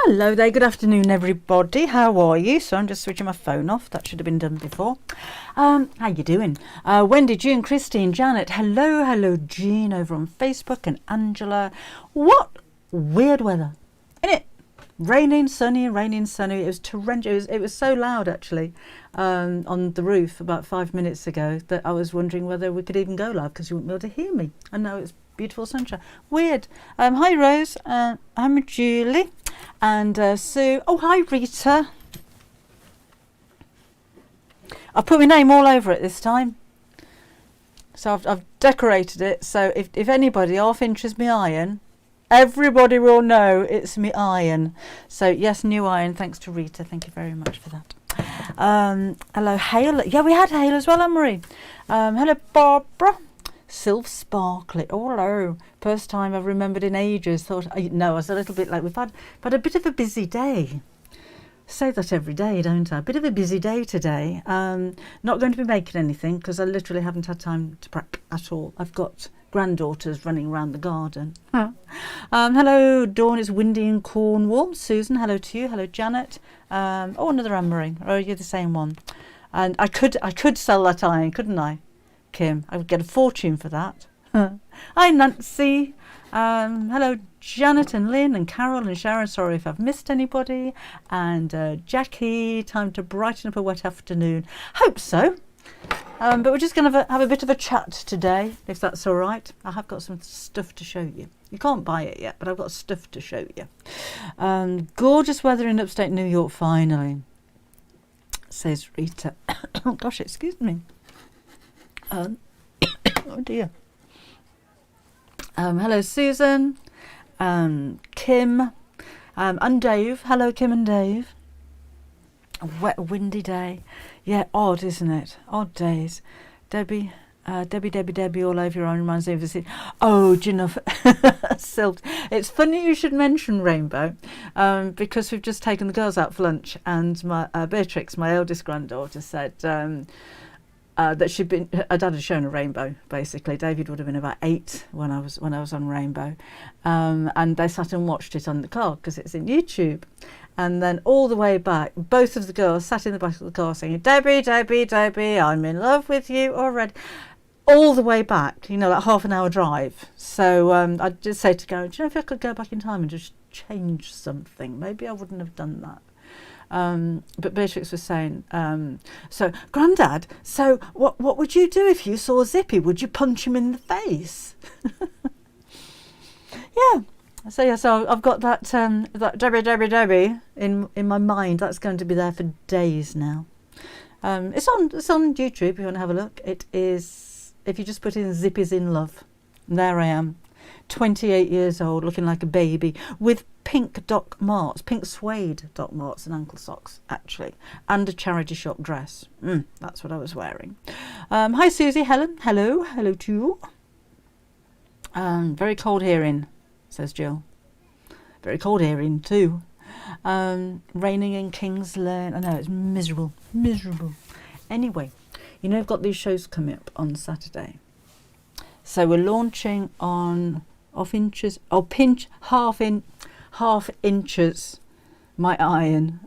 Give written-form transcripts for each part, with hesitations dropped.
Hello there, good afternoon everybody. How are you? So I'm just switching my phone off. That should have been done before. How you doing? Wendy, June, Christine, Janet. Hello, Jean over on Facebook, and Angela. What weird weather, isn't it? Raining, sunny. It was torrential. It was so loud actually on the roof about 5 minutes ago that I was wondering whether we could even go live because you wouldn't be able to hear me. And now it's beautiful sunshine. Weird. Hi Rose. I'm Julie. And Sue. Oh, hi Rita. I've put my name all over it this time. So I've decorated it. So if anybody half inches me iron, everybody will know it's me iron. So yes, new iron. Thanks to Rita. Thank you very much for that. Hello, Hale. Yeah, we had Hale as well, Anne-Marie. Hello, Barbara. Sylph Sparkly. Oh, hello. First time I've remembered in ages. Thought, no, I was a little bit like, we've had a bit of a busy day. Say that every day, don't I? A bit of a busy day today. Not going to be making anything because I literally haven't had time to prep at all. I've got granddaughters running around the garden. Hello, Dawn. It's windy in Cornwall. Susan, hello to you. Hello, Janet. Oh, another Anne-Marie. Oh, you're the same one. And I could sell that iron, couldn't I? Kim, I would get a fortune for that. Hi Nancy. Hello Janet and Lynn and Carol and Sharon. Sorry if I've missed anybody. And Jackie, time to brighten up a wet afternoon. Hope so. But we're just going to have a bit of a chat today, if that's all right. I have got some stuff to show you. You can't buy it yet, but I've got stuff to show you. Gorgeous weather in upstate New York finally, says Rita. Oh gosh, excuse me. Oh dear. Hello Susan, Kim, and Dave. Hello Kim and Dave. A wet windy day. Yeah, odd isn't it? Odd days. Debbie all over your own reminds me of the city. Oh, do you know, Silt. It's funny you should mention Rainbow because we've just taken the girls out for lunch and my Beatrix, my eldest granddaughter, said that her dad had shown a rainbow. Basically, David would have been about 8 when I was on Rainbow, and they sat and watched it on the car because it's in YouTube. And then all the way back, both of the girls sat in the back of the car singing, Debbie, Debbie, Debbie, I'm in love with you already. All the way back, like half an hour drive. So I did say to Gary, do you know if I could go back in time and just change something? Maybe I wouldn't have done that. But Beatrix was saying, so Grandad, so what would you do if you saw Zippy? Would you punch him in the face? Yeah. So I've got that Debbie in my mind. That's going to be there for days now. It's on YouTube if you want to have a look. It is, if you just put in Zippy's in love. And there I am, 28 years old, looking like a baby with pink Doc Marts, pink suede Doc Marts and ankle socks actually, and a charity shop dress. That's what I was wearing. Hi Susie, Helen, hello to you. Very cold hearing, says Jill. Very cold hearing too. Raining in King's Lane. I know it's miserable. Anyway, I've got these shows coming up on Saturday. So we're launching on half inches my iron.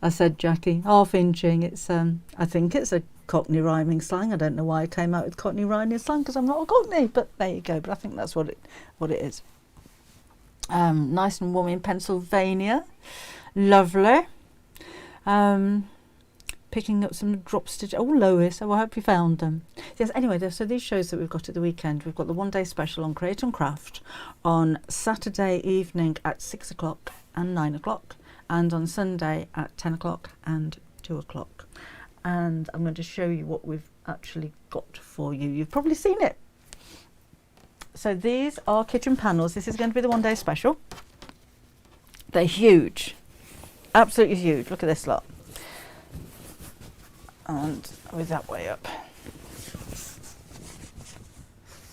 I said Jackie, half inching. It's I think it's a Cockney rhyming slang. I don't know why I came out with Cockney rhyming slang because I'm not a Cockney, but there you go. But I think that's what it is. Nice and warm in Pennsylvania. Lovely. Picking up some drop stitch. Oh, Lois, I hope you found them. Yes, anyway, so these shows that we've got at the weekend, we've got the one-day special on Create and Craft on Saturday evening at 6 o'clock and 9 o'clock, and on Sunday at 10 o'clock and 2 o'clock. And I'm going to show you what we've actually got for you. You've probably seen it. So these are kitchen panels. This is going to be the one-day special. They're huge. Absolutely huge. Look at this lot. And are we that way up?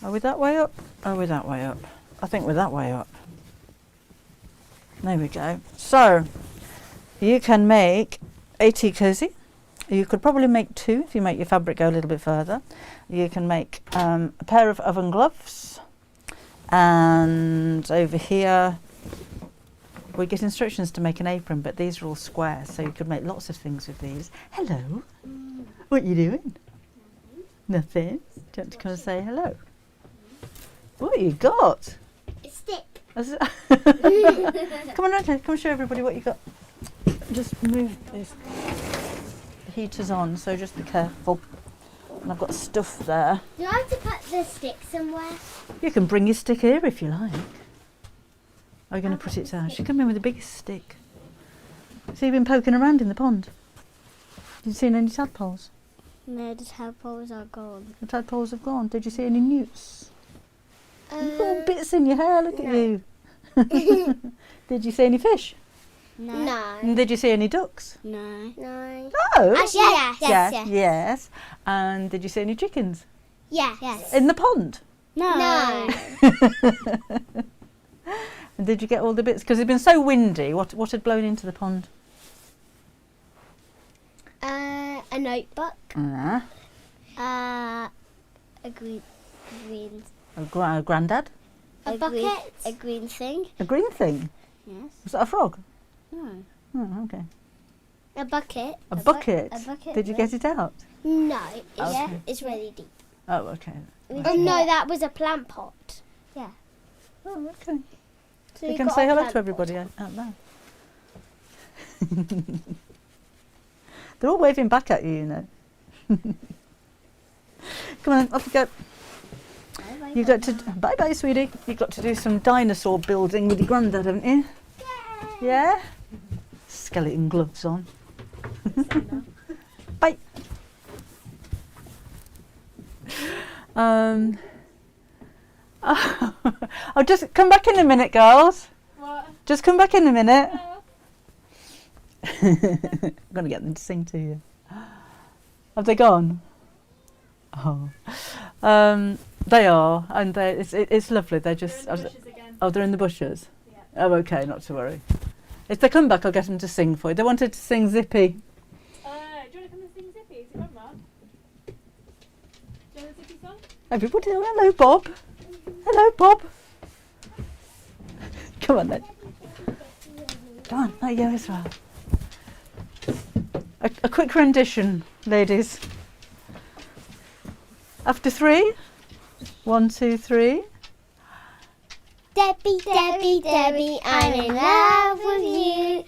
Are we that way up? Are we that way up? I think we're that way up. There we go. So you can make a tea cozy. You could probably make 2 if you make your fabric go a little bit further. You can make a pair of oven gloves. And over here we get instructions to make an apron, but these are all square, so you could make lots of things with these. Hello. What are you doing? Nothing. Do you want to come and say hello? What you got? A stick. Come on, Randy, come show everybody what you got. Just move this. The heater's on, so just be careful. And I've got stuff there. Do I have to put the stick somewhere? You can bring your stick here if you like. Are you going to put it down? She come in with the biggest stick. So you've been poking around in the pond. Did you see any tadpoles? No, the tadpoles are gone. The tadpoles have gone. Did you see any newts? You've got bits in your hair, look at you. Did you see any fish? No. And did you see any ducks? No. No. No. Actually, yes. Yes. And did you see any chickens? Yes. In the pond? No. And did you get all the bits? Because it's been so windy. What had blown into the pond? A notebook. A green. A grandad? A bucket. A green thing. A green thing? Yes. Was that a frog? No. Oh, okay. A bucket. A bucket? A bucket. Did you get it out? No. Okay. It's really deep. Oh, okay. Oh no, that was a plant pot. Yeah. Oh, okay. So You can say hello to everybody out there. They're all waving back at you, you know. Come on, off you go. You've got to bye bye, sweetie. You've got to do some dinosaur building with your granddad, haven't you? Yeah. Skeleton gloves on. Bye. I'll just come back in a minute, girls. What? Just come back in a minute. I'm going to get them to sing to you. Have they gone? Oh. They are, and it's lovely. They're just. They're in the bushes again. Oh, they're in the bushes? Yeah. Oh, okay, not to worry. If they come back, I'll get them to sing for you. They wanted to sing Zippy. Do you want to come and sing Zippy? Is it Grandma? Do you want a Zippy song? Everybody, oh, hello, Bob. Hello, Bob. Come on, then. Come on, there you go as well. A quick rendition, ladies. After 3. 1, 2, 3. Debbie, Debbie, Debbie, I'm in love with you.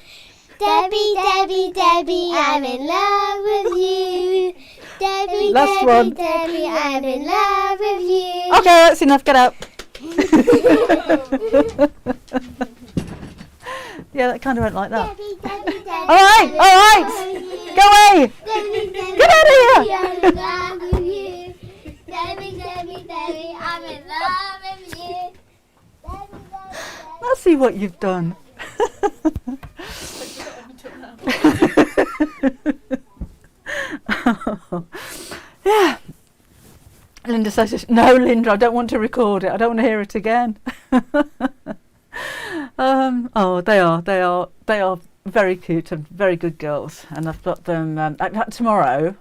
Debbie, Debbie, Debbie, I'm in love with you. Debbie, Last Debbie, one. Debbie, I'm in love with you. Okay, that's enough. Get out. Yeah, that kind of went like that. Debbie, Debbie, Debbie, All right, all right. Go away. Debbie, Debbie, Get out of here. I'm in love with you. Debbie, Debbie, Debbie, I'm in love with you. Debbie, Debbie, I'll see what you've done. Yeah. Linda says, no, Linda, I don't want to record it. I don't want to hear it again. Oh, they are very cute and very good girls. And I've got them tomorrow.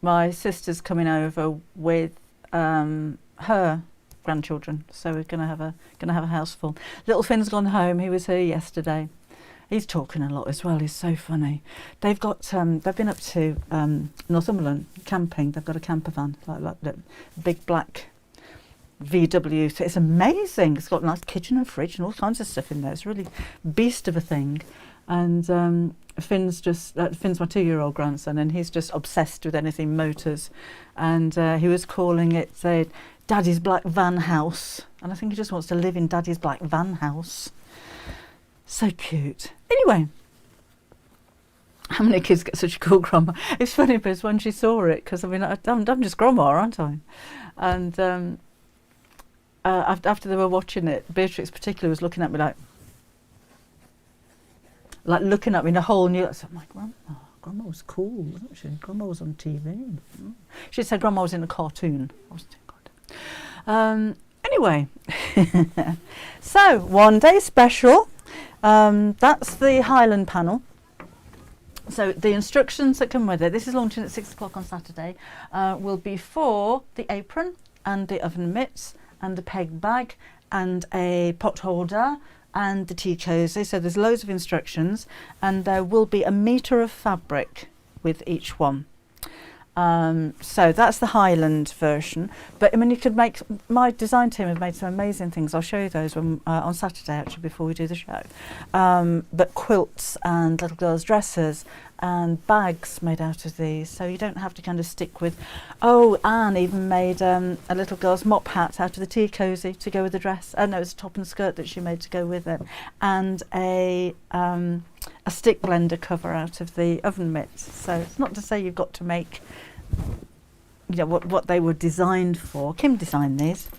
My sister's coming over with her grandchildren, so we're gonna have a house full. Little Finn's gone home. He was here yesterday. He's talking a lot as well. He's so funny. They've got they've been up to Northumberland camping. They've got a camper van, like the big black VW. So it's amazing. It's got a nice kitchen and fridge and all kinds of stuff in there. It's really beast of a thing. And Finn's my 2-year-old grandson, and he's just obsessed with anything motors. And he was calling it Daddy's Black Van House. And I think he just wants to live in Daddy's Black Van House. So cute. Anyway, how many kids get such a cool grandma? It's funny because when she saw it, because I mean, I'm just grandma, aren't I? And after they were watching it, Beatrix particularly was looking at me like looking at me in a whole new. I said, "My grandma was cool, wasn't she? Grandma was on TV." She said grandma was in a cartoon. I was thinking, God. Anyway, so one day special. That's the Highland Panel. So the instructions that come with it, this is launching at 6 o'clock on Saturday, will be for the apron and the oven mitts and a peg bag and a pot holder and the tea cozy. So there's loads of instructions, and there will be a metre of fabric with each one. So that's the Highland version. But I mean, you could make, my design team have made some amazing things. I'll show you those when, on Saturday, actually, before we do the show. But quilts and little girls' dresses and bags made out of these. So you don't have to kind of stick with, oh, Anne even made a little girl's mop hat out of the tea cozy to go with the dress. Oh, no, it was a top and skirt that she made to go with it. And a stick blender cover out of the oven mitts. So it's not to say you've got to make, you know, what they were designed for. Kim designed these.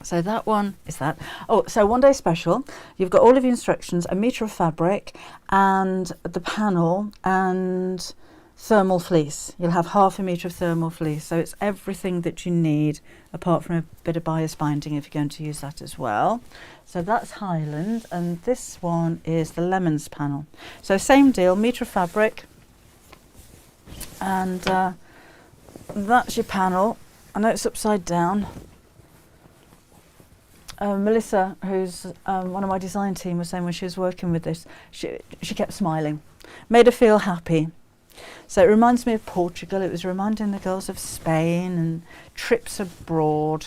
So that one is that. Oh, so one day special. You've got all of the instructions, a metre of fabric and the panel and thermal fleece. You'll have half a metre of thermal fleece. So it's everything that you need apart from a bit of bias binding if you're going to use that as well. So that's Highland, and this one is the Lemons panel. So same deal, metre of fabric, and that's your panel. I know it's upside down. Melissa, who's one of my design team, was saying when she was working with this, she kept smiling, made her feel happy. So it reminds me of Portugal. It was reminding the girls of Spain and trips abroad.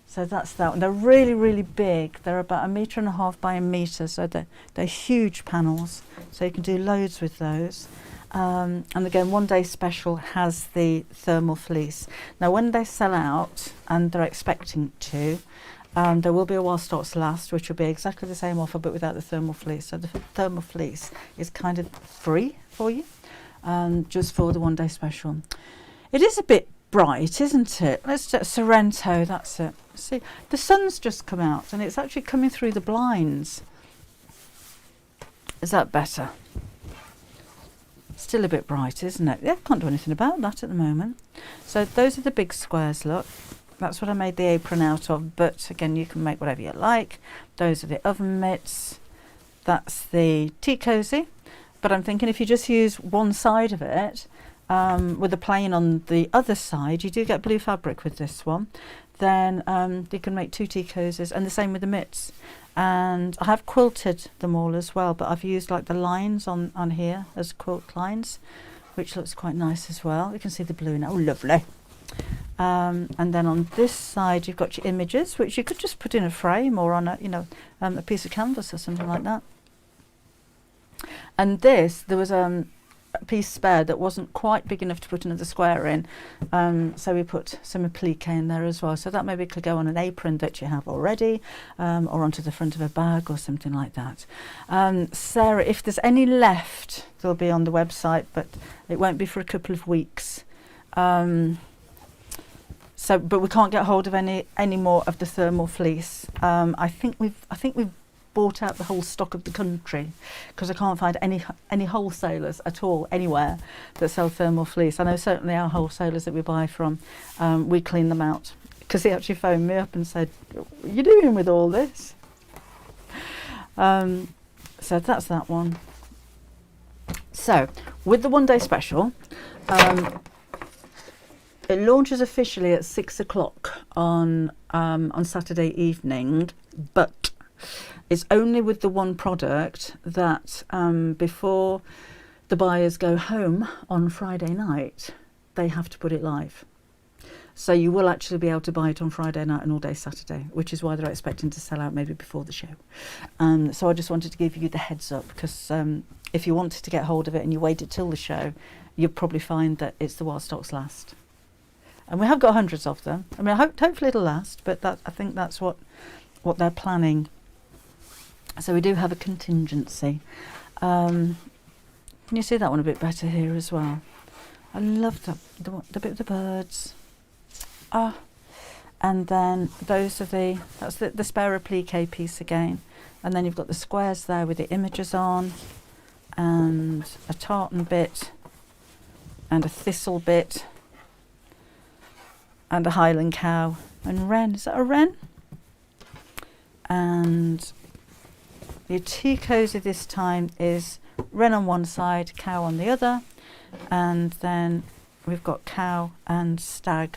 So that's that one. They're really, really big. They're about 1.5 meters by 1 metre, so they're huge panels. So you can do loads with those. And again, one day special has the thermal fleece. Now when they sell out, and they're expecting to, there will be a while stocks last, which will be exactly the same offer but without the thermal fleece. So the thermal fleece is kind of free for you, just for the one day special. It is a bit bright, isn't it? Let's just Sorrento, that's it. See, the sun's just come out and it's actually coming through the blinds. Is that better? Still a bit bright, isn't it? Yeah, can't do anything about that at the moment. So those are the big squares, look. That's what I made the apron out of, but again, you can make whatever you like. Those are the oven mitts. That's the tea cozy. But I'm thinking if you just use one side of it, with the plain on the other side, you do get blue fabric with this one. Then you can make 2 tea cozies, and the same with the mitts. And I have quilted them all as well, but I've used like the lines on here as quilt lines, which looks quite nice as well. You can see the blue now. Oh, lovely. And then on this side you've got your images, which you could just put in a frame or on a, you know, a piece of canvas or something like that. And this, there was a piece spare that wasn't quite big enough to put another square in, so we put some applique in there as well. So that maybe could go on an apron that you have already, or onto the front of a bag or something like that. Sarah, if there's any left, they'll be on the website, but it won't be for a couple of weeks. So, but we can't get hold of any more of the thermal fleece. I think we've bought out the whole stock of the country, because I can't find any wholesalers at all anywhere that sell thermal fleece. I know certainly our wholesalers that we buy from, we clean them out, because he actually phoned me up and said, "What are you doing with all this?" So that's that one. So with the one day special, it launches officially at 6 o'clock on Saturday evening, but it's only with the one product that before the buyers go home on Friday night, they have to put it live. So you will actually be able to buy it on Friday night and all day Saturday, which is why they're expecting to sell out maybe before the show. So I just wanted to give you the heads up, because if you wanted to get hold of it and you waited till the show, you'll probably find that it's the while stocks last. And we have got hundreds of them. I mean, hopefully it'll last, but I think that's what they're planning. So we do have a contingency. Can you see that one a bit better here as well? I love the bit of the birds. And then those are that's the spare applique piece again. And then you've got the squares there with the images on, and a tartan bit, and a thistle bit, and a Highland cow and wren. Is that a wren? And the tea cozy this time is wren on one side, cow on the other, and then we've got cow and stag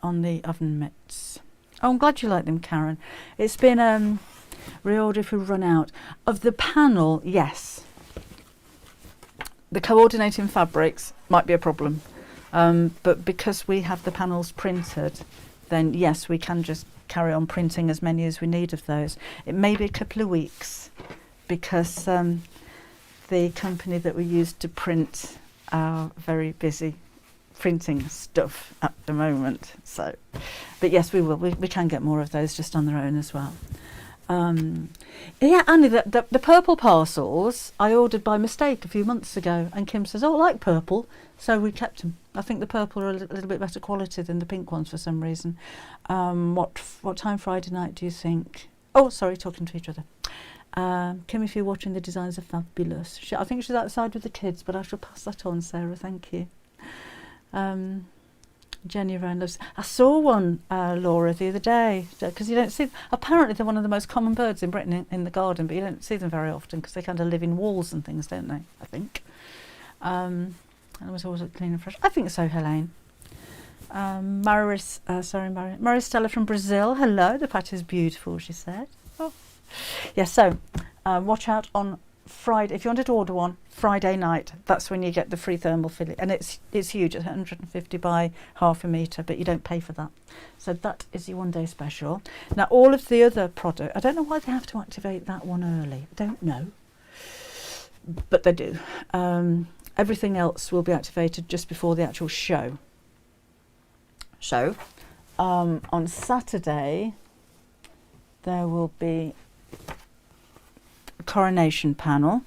on the oven mitts. Oh, I'm glad you like them, Karen. It's been Reorder if we run out. Of the panel, yes. The coordinating fabrics might be a problem. But because we have the panels printed, then yes, we can just carry on printing as many as we need of those. It may be a couple of weeks because the company that we use to print are very busy printing stuff at the moment. So, but yes, we will. We can get more of those just on their own as well. Yeah, Annie, the purple parcels I ordered by mistake a few months ago, and Kim says, "Oh, I like purple," so we kept them. I think the purple are a little bit better quality than the pink ones for some reason. What time Friday night do you think? Oh, sorry, talking to each other. Kim, if you're watching, the designs are fabulous. I think she's outside with the kids, but I shall pass that on, Sarah. Thank you. Jenny around loves. I saw one, Laura, the other day, because you don't see. Apparently, they're one of the most common birds in Britain in the garden, but you don't see them very often because they kind of live in walls and things, don't they? I think. And it was always clean and fresh. I think so, Helene. Maristella from Brazil. Hello, the patty is beautiful, she said. Oh. Yeah, so watch out on Friday. If you wanted to order one, Friday night, that's when you get the free thermal fillet. And it's huge, it's 150 by half a metre, but you don't pay for that. So that is your one day special. Now, all of the other product, I don't know why they have to activate that one early. I don't know. But they do. Everything else will be activated just before the actual show. So, on Saturday, there will be a Coronation Panel.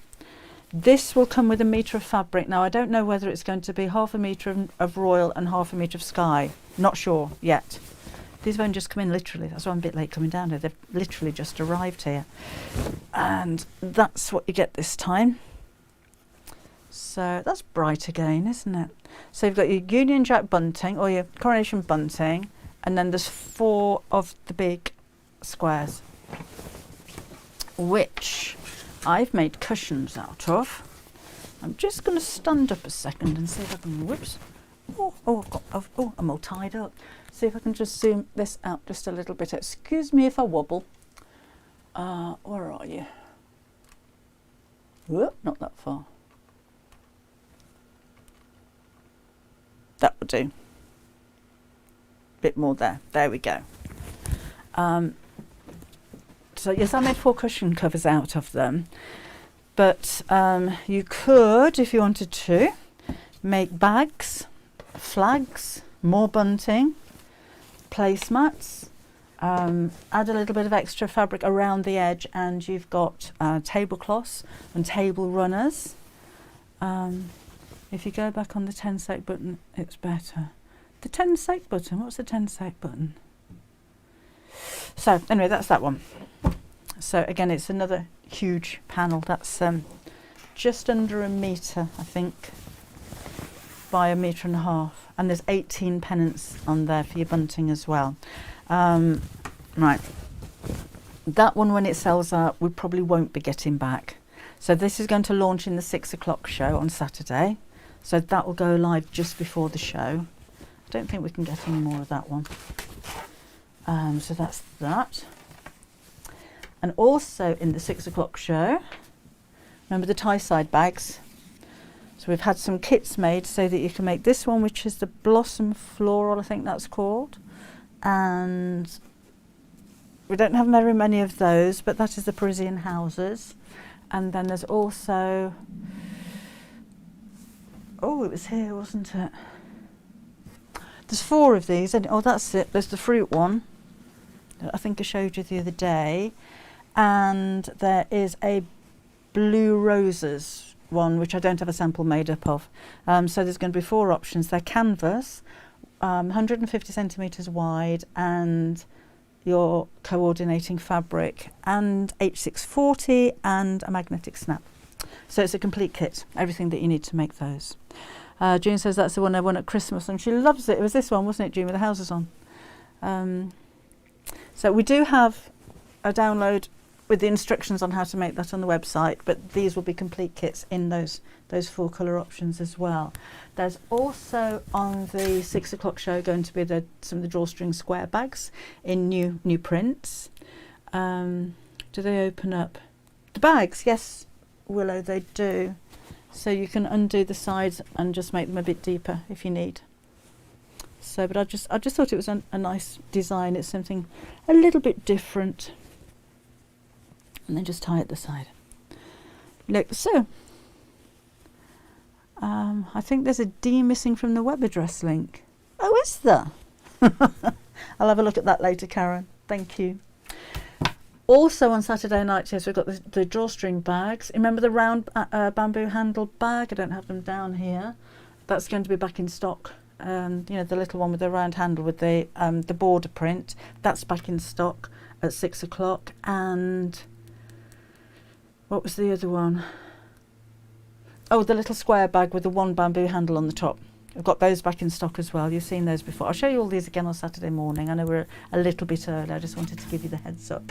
This will come with a metre of fabric. Now, I don't know whether it's going to be half a metre of royal and half a metre of sky. Not sure yet. These won't just come in literally. That's why I'm a bit late coming down here. They've literally just arrived here. And that's what you get this time. So that's bright again, isn't it? So you've got your Union Jack bunting or your Coronation bunting, and then there's 4 of the big squares, which I've made cushions out of. I'm just going to stand up a second and see if I can, whoops, I'm all tied up. See if I can just zoom this out just a little bit. Excuse me if I wobble. Where are you? Whoop, not that far. That will do. Bit more there. There we go. So yes, I made 4 cushion covers out of them. But you could, if you wanted to, make bags, flags, more bunting, placemats, add a little bit of extra fabric around the edge, and you've got tablecloths and table runners. If you go back on the 10 sec button, it's better. The 10 sec button, what's the 10 sec button? So anyway, that's that one. So again, it's another huge panel. That's just under a metre, I think, by a metre and a half. And there's 18 pennants on there for your bunting as well. Right. That one, when it sells out, we probably won't be getting back. So this is going to launch in the 6 o'clock show on Saturday. So that will go live just before the show. I don't think we can get any more of that one. So that's that. And also in the 6 o'clock show, remember the tie-side bags? So we've had some kits made so that you can make this one, which is the Blossom Floral, I think that's called. And we don't have very many of those, but that is the Parisian houses. And then there's also, oh, it was here, wasn't it? There's 4 of these. Oh, that's it. There's the fruit one that I think I showed you the other day. And there is a blue roses one, which I don't have a sample made up of. So there's going to be 4 options. They're canvas, 150 centimetres wide, and your coordinating fabric, and H640, and a magnetic snap. So it's a complete kit, everything that you need to make those. June says that's the one I won at Christmas, and she loves it. It was this one, wasn't it, June, with the houses on? So we do have a download with the instructions on how to make that on the website, but these will be complete kits in those 4 colour options as well. There's also on the 6 o'clock show going to be some of the drawstring square bags in new prints. Do they open up? The bags, yes, Willow, they do. So you can undo the sides and just make them a bit deeper if you need. So, but I just thought it was a nice design. It's something a little bit different. And then just tie at the side. Look, so I think there's a D missing from the web address link. Oh, is there? I'll have a look at that later, Karen. Thank you. Also on Saturday night, yes, we've got the drawstring bags. Remember the round bamboo handle bag? I don't have them down here. That's going to be back in stock. You know, the little one with the round handle with the border print. That's back in stock at 6 o'clock. And what was the other one? Oh, the little square bag with the one bamboo handle on the top. I've got those back in stock as well. You've seen those before. I'll show you all these again on Saturday morning. I know we're a little bit early. I just wanted to give you the heads up.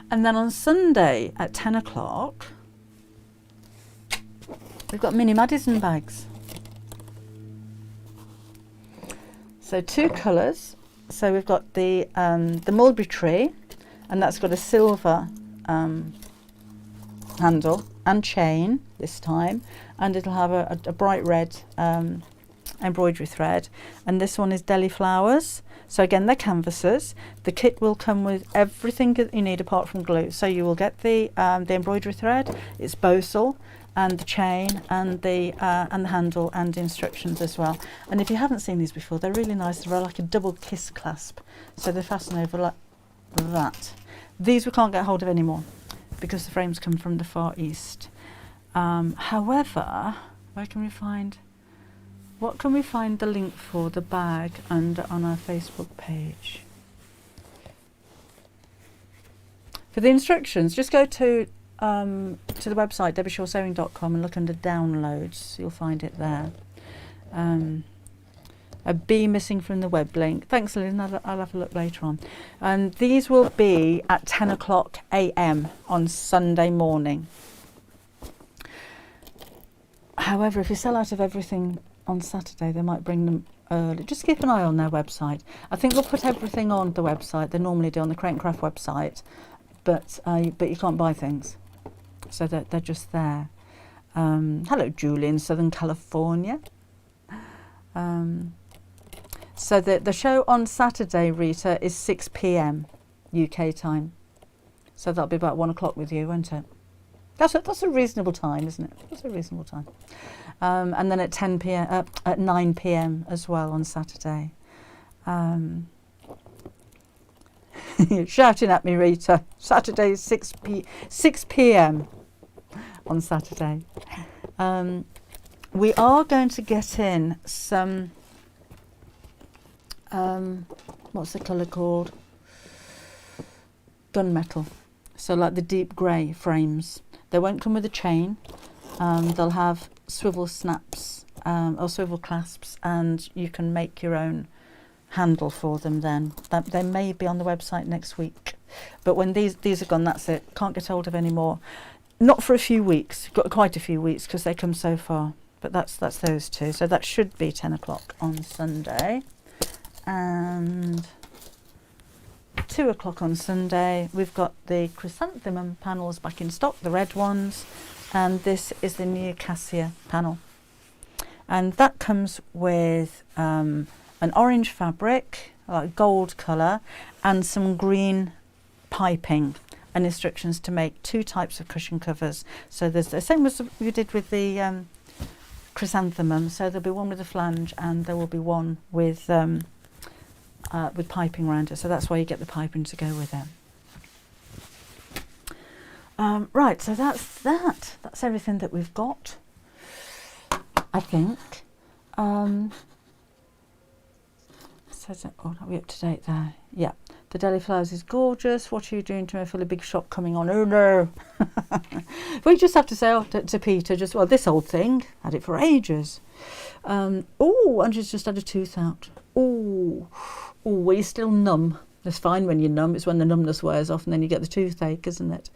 And then on Sunday at 10 o'clock, we've got mini Madison bags. So 2 colours. So we've got the mulberry tree, and that's got a silver handle and chain this time, and it'll have a bright red embroidery thread. And this one is Deli Flowers. So again, they're canvases. The kit will come with everything that you need apart from glue. So you will get the embroidery thread, its bosal, and the chain, and the handle, and the instructions as well. And if you haven't seen these before, they're really nice. They're like a double kiss clasp, so they fasten over like that. These we can't get hold of anymore because the frames come from the Far East. However, where can we find? What can we find the link for the bag under on our Facebook page? For the instructions, just go to the website debbieshawsewing.com and look under downloads. You'll find it there. A B missing from the web link. Thanks, Lynn. I'll have a look later on. And these will be at 10 o'clock a.m. on Sunday morning. However, if you sell out of everything on Saturday, they might bring them early. Just keep an eye on their website. I think they'll put everything on the website. They normally do on the Crate and Craft website, but you can't buy things, so they're just there. Hello, Julie in Southern California. So the show on Saturday, Rita, is 6 p.m. UK time. So that'll be about 1 o'clock with you, won't it? That's a reasonable time, isn't it? That's a reasonable time. And then at 10 p.m. At 9 p.m. as well on Saturday. You're shouting at me, Rita. Saturday is 6 p.m. on Saturday. We are going to get in some. What's the colour called? Gunmetal. So like the deep grey frames. They won't come with a chain. They'll have swivel snaps or swivel clasps, and you can make your own handle for them then. They may be on the website next week. But when these are gone, that's it. Can't get hold of any more. Not for a few weeks. Got quite a few weeks because they come so far. But that's those two. So that should be 10 o'clock on Sunday. And 2 o'clock on Sunday, we've got the chrysanthemum panels back in stock, the red ones, and this is the new cassia panel. And that comes with an orange fabric, like gold colour, and some green piping, and instructions to make 2 types of cushion covers. So there's the same as we did with the chrysanthemum, so there'll be one with a flange and there will be one with piping around it, so that's why you get the piping to go with it. Right, so that's everything that we've got, I think. So, are we up to date there? Yeah. The Deli Flowers is gorgeous. What are you doing to me? I feel a big shop coming on. Oh no. We just have to say to Peter, well, this old thing, had it for ages. Oh, and she's just had a tooth out. Oh, are you still numb? That's fine when you're numb. It's when the numbness wears off and then you get the toothache, isn't it?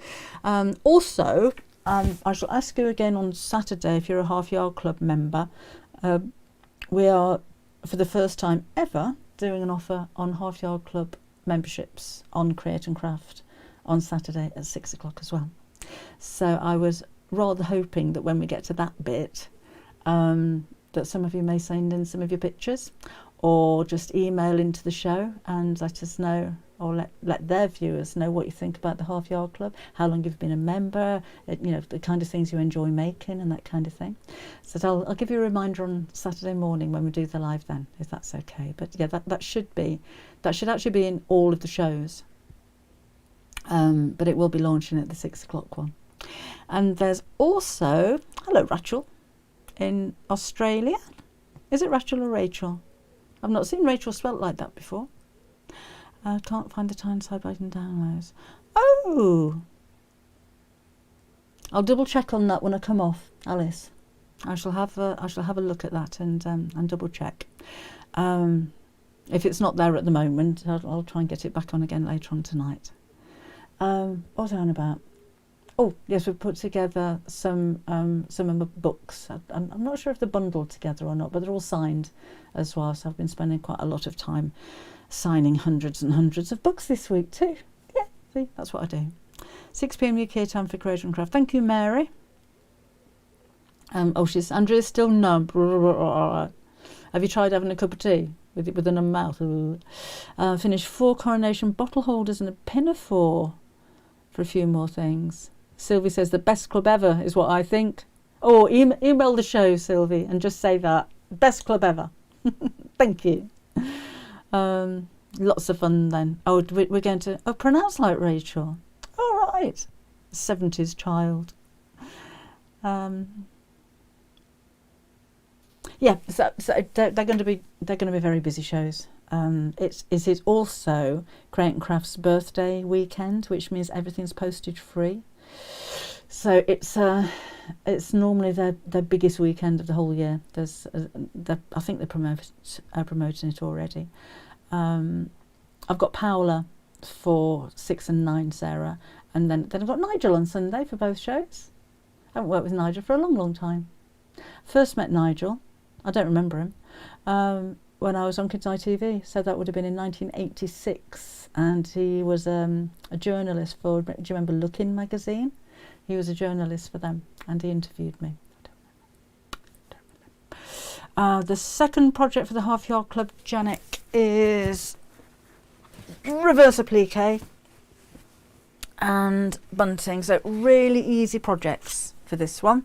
Also, I shall ask you again on Saturday if you're a Half Yard Club member. We are, for the first time ever, doing an offer on Half Yard Club memberships on Create and Craft. on Saturday at 6 o'clock as well. So I was rather hoping that when we get to that bit, that some of you may send in some of your pictures, or just email into the show and let us know, or let their viewers know what you think about the Half Yard Club, how long you've been a member, you know, the kind of things you enjoy making and that kind of thing. So I'll give you a reminder on Saturday morning when we do the live then, if that's okay. But yeah, that should actually be in all of the shows. But it will be launching at the 6 o'clock one. And there's also, hello Rachel, in Australia. Is it Rachel or Rachel? I've not seen Rachel spelt like that before. I can't find the Tyneside writing downloads. Oh! I'll double check on that when I come off, Alice. I shall have a look at that and double check. If it's not there at the moment, I'll try and get it back on again later on tonight. What was I on about? Oh yes, we've put together some of the books. I'm not sure if they're bundled together or not, but they're all signed as well. So I've been spending quite a lot of time signing hundreds and hundreds of books this week too. Yeah, see, that's what I do. 6 p.m. UK time for Creation Craft. Thank you, Mary. Andrea's still numb. Have you tried having a cup of tea with a numb mouth? Finished 4 Coronation bottle holders and a pinafore for a few more things. Sylvie says the best club ever is what I think. Oh, email the show, Sylvie, and just say that. Best club ever. Thank you. Lots of fun then. Oh, we're going to pronounce like Rachel. All right. 70s child. Yeah, so they're going to be very busy shows. It is also Create and Craft's birthday weekend, which means everything's postage free. So it's normally their biggest weekend of the whole year. I think they're promoting it already. I've got Paola for 6 and 9, Sarah, and then I've got Nigel on Sunday for both shows. I haven't worked with Nigel for a long time. First met Nigel, I don't remember him, when I was on Kids ITV, so that would have been in 1986, and he was a journalist for, do you remember Lookin' magazine? He was a journalist for them, and he interviewed me. I don't remember. The second project for the Half Yard Club, Janek, is reverse applique and bunting, so really easy projects for this one.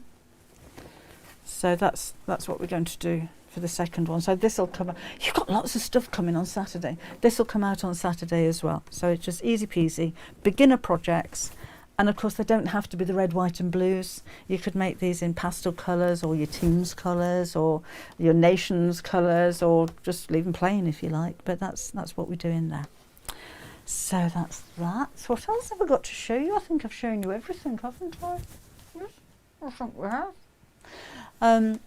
So that's what we're going to do for the second one. So this will come out. You've got lots of stuff coming on Saturday. This will come out on Saturday as well. So it's just easy peasy, beginner projects. And of course they don't have to be the red, white and blues. You could make these in pastel colours, or your team's colours, or your nation's colours, or just leave them plain if you like. But that's what we do in there. So that's that. So what else have I got to show you? I think I've shown you everything, haven't I? Yes, I think we have. And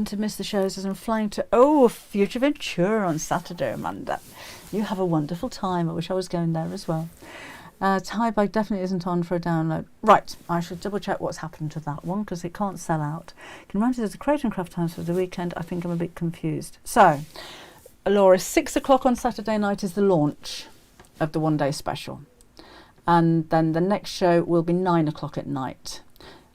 to miss the shows as I'm flying to Future Ventura on Saturday, Amanda. You have a wonderful time. I wish I was going there as well. Tie Bag definitely isn't on for a download. Right, I should double check what's happened to that one because it can't sell out. Can remind you there's the Create and Craft times for the weekend. I think I'm a bit confused. So, Laura, 6 o'clock on Saturday night is the launch of the one day special. And then the next show will be 9 o'clock at night.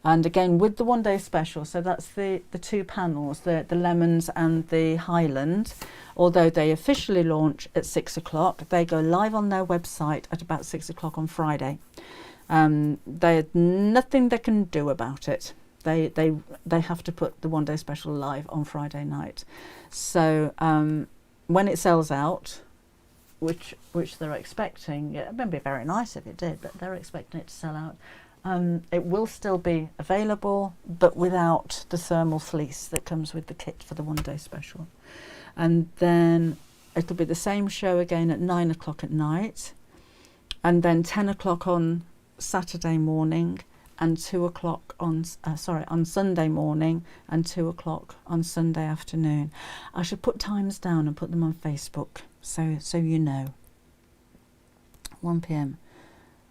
And again, with the one day special, so that's the 2 panels, the Lemons and the Highland. Although they officially launch at 6 o'clock, they go live on their website at about 6 o'clock on Friday. There's nothing they can do about it. They have to put the one day special live on Friday night. So when it sells out, which they're expecting, it would be very nice if it did, but they're expecting it to sell out. It will still be available, but without the thermal fleece that comes with the kit for the one day special. And then it'll be the same show again at 9 o'clock at night, and then 10 o'clock on Saturday morning, and 2 o'clock on Sunday morning, and 2 o'clock on Sunday afternoon. I should put times down and put them on Facebook, so you know. 1 p.m.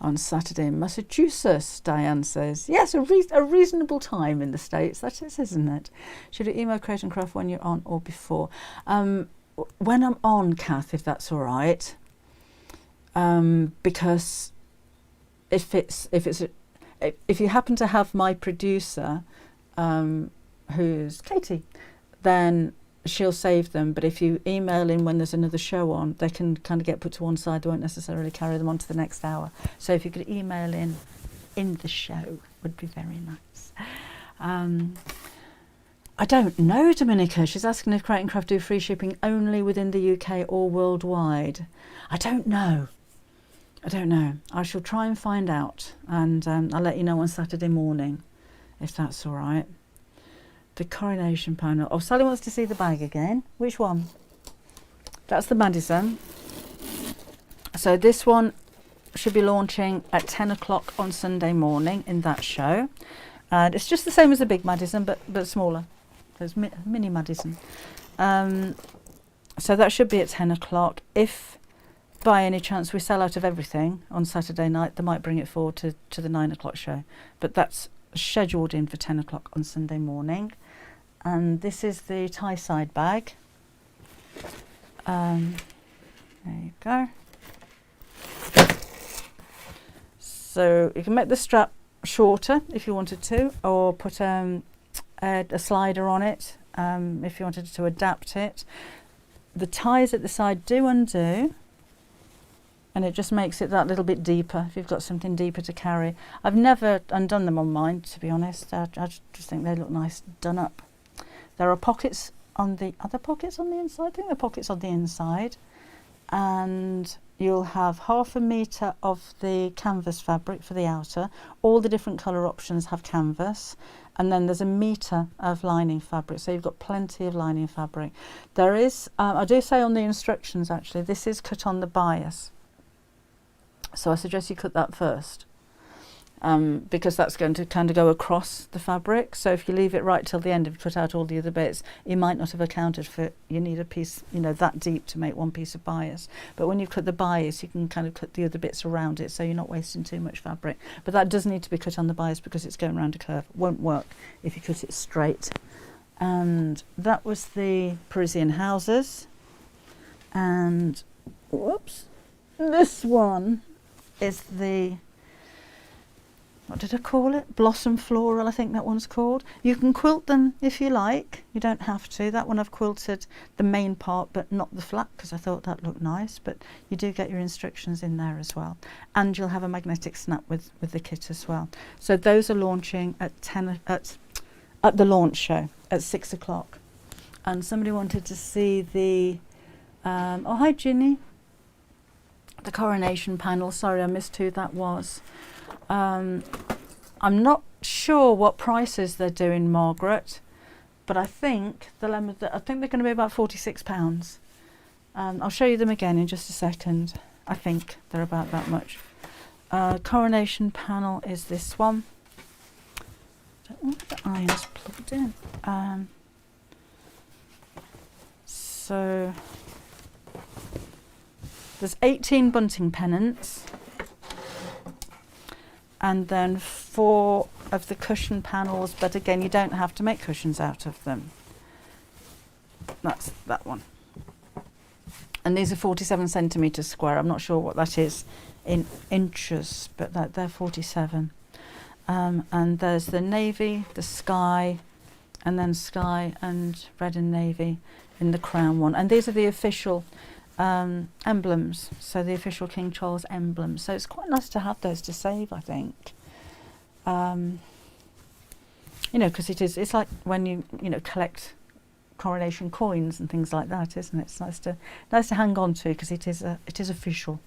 on Saturday in Massachusetts, Diane says. Yes, a reasonable time in the States, that is, isn't it? Should you email Create and Craft when you're on or before? When I'm on, Kath, if that's all right. because if you happen to have my producer, who's Katie, then she'll save them. But if you email in when there's another show on, they can kind of get put to one side. They won't necessarily carry them on to the next hour. So if you could email in the show, would be very nice. I don't know, Dominica. She's asking if Crate and Craft do free shipping only within the UK or worldwide. I don't know. I shall try and find out, and I'll let you know on Saturday morning, if that's all right. The Coronation Panel. Oh, Sally wants to see the bag again. Which one? That's the Madison. So this one should be launching at 10 o'clock on Sunday morning in that show. And it's just the same as the big Madison, but smaller. There's mini Madison. So that should be at 10 o'clock. If by any chance we sell out of everything on Saturday night, they might bring it forward to the 9 o'clock show. But that's scheduled in for 10 o'clock on Sunday morning. And this is the tie side bag. There you go. So you can make the strap shorter if you wanted to, or put a slider on it if you wanted to adapt it. The ties at the side do undo, and it just makes it that little bit deeper if you've got something deeper to carry. I've never undone them on mine, to be honest. I just think they look nice done up. There are pockets on the other pockets on the inside. I think there are pockets on the inside, and you'll have 1/2 metre of the canvas fabric for the outer. All the different colour options have canvas, and then there's 1 metre of lining fabric, so you've got plenty of lining fabric. There is, I do say on the instructions actually, this is cut on the bias, so I suggest you cut that first, because that's going to kind of go across the fabric. So if you leave it right till the end, if you cut out all the other bits, you might not have accounted for, you need a piece, that deep to make one piece of bias. But when you cut the bias, you can kind of cut the other bits around it, so you're not wasting too much fabric. But that does need to be cut on the bias because it's going around a curve. It won't work if you cut it straight. And that was the Parisian houses. And whoops, this one is the, what did I call it? Blossom Floral, I think that one's called. You can quilt them if you like. You don't have to. That one I've quilted the main part, but not the flap, because I thought that looked nice. But you do get your instructions in there as well. And you'll have a magnetic snap with the kit as well. So those are launching at at the launch show at 6 o'clock. And somebody wanted to see the, oh, hi Ginny. The Coronation Panel. Sorry, I missed who that was. I'm not sure what prices they're doing, Margaret, but I think they're going to be about £46. I'll show you them again in just a second. I think they're about that much. Coronation Panel is this one. I don't know if the iron's plugged in. So there's 18 bunting pennants, and then 4 of the cushion panels, but again you don't have to make cushions out of them. That's that one. And these are 47 centimetres square. I'm not sure what that is in inches, but they're 47. And there's the navy, the sky, and then sky and red and navy in the crown one. And these are the official emblems, so the official King Charles emblems. So it's quite nice to have those to save, I think. Because it's like when you collect coronation coins and things like that, isn't it? It's nice to hang on to, because it is official.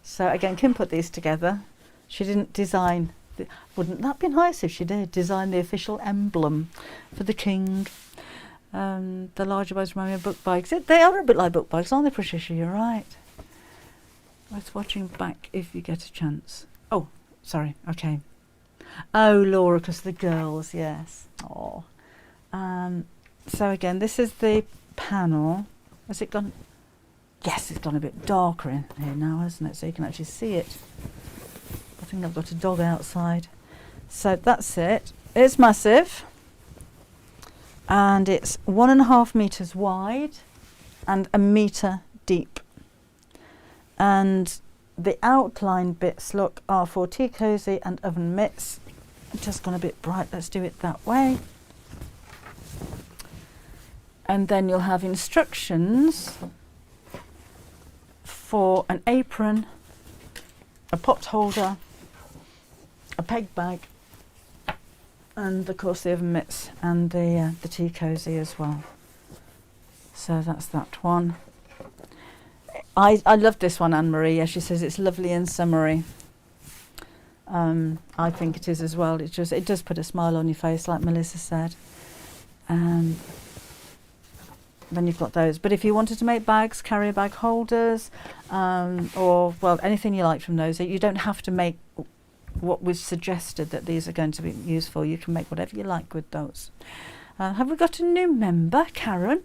So again, Kim put these together. She didn't design. Wouldn't that be nice if she did design the official emblem for the king? The larger bags remind me of book bags. They are a bit like book bags, aren't they, Patricia? You're right. Worth watching back if you get a chance. Oh, sorry. Okay. Oh, Laura, because the girls, yes. Oh. So again, this is the panel. Has it gone? Yes, it's gone a bit darker in here now, hasn't it? So you can actually see it. I think I've got a dog outside. So that's it. It's massive. And it's 1.5 meters wide and 1 meter deep. And the outline bits, look, are for tea cosy and oven mitts. Just gone a bit bright, let's do it that way. And then you'll have instructions for an apron, a pot holder, a peg bag, and of course the oven mitts and the tea cosy as well. So that's that one. I love this one, Anne-Marie. Yeah, she says it's lovely and summery. I think it is as well. It does put a smile on your face, like Melissa said. Then you've got those. But if you wanted to make bags, carrier bag holders, or well, anything you like from those, you don't have to make what was suggested that these are going to be used for. You can make whatever you like with those. Have we got a new member, Karen?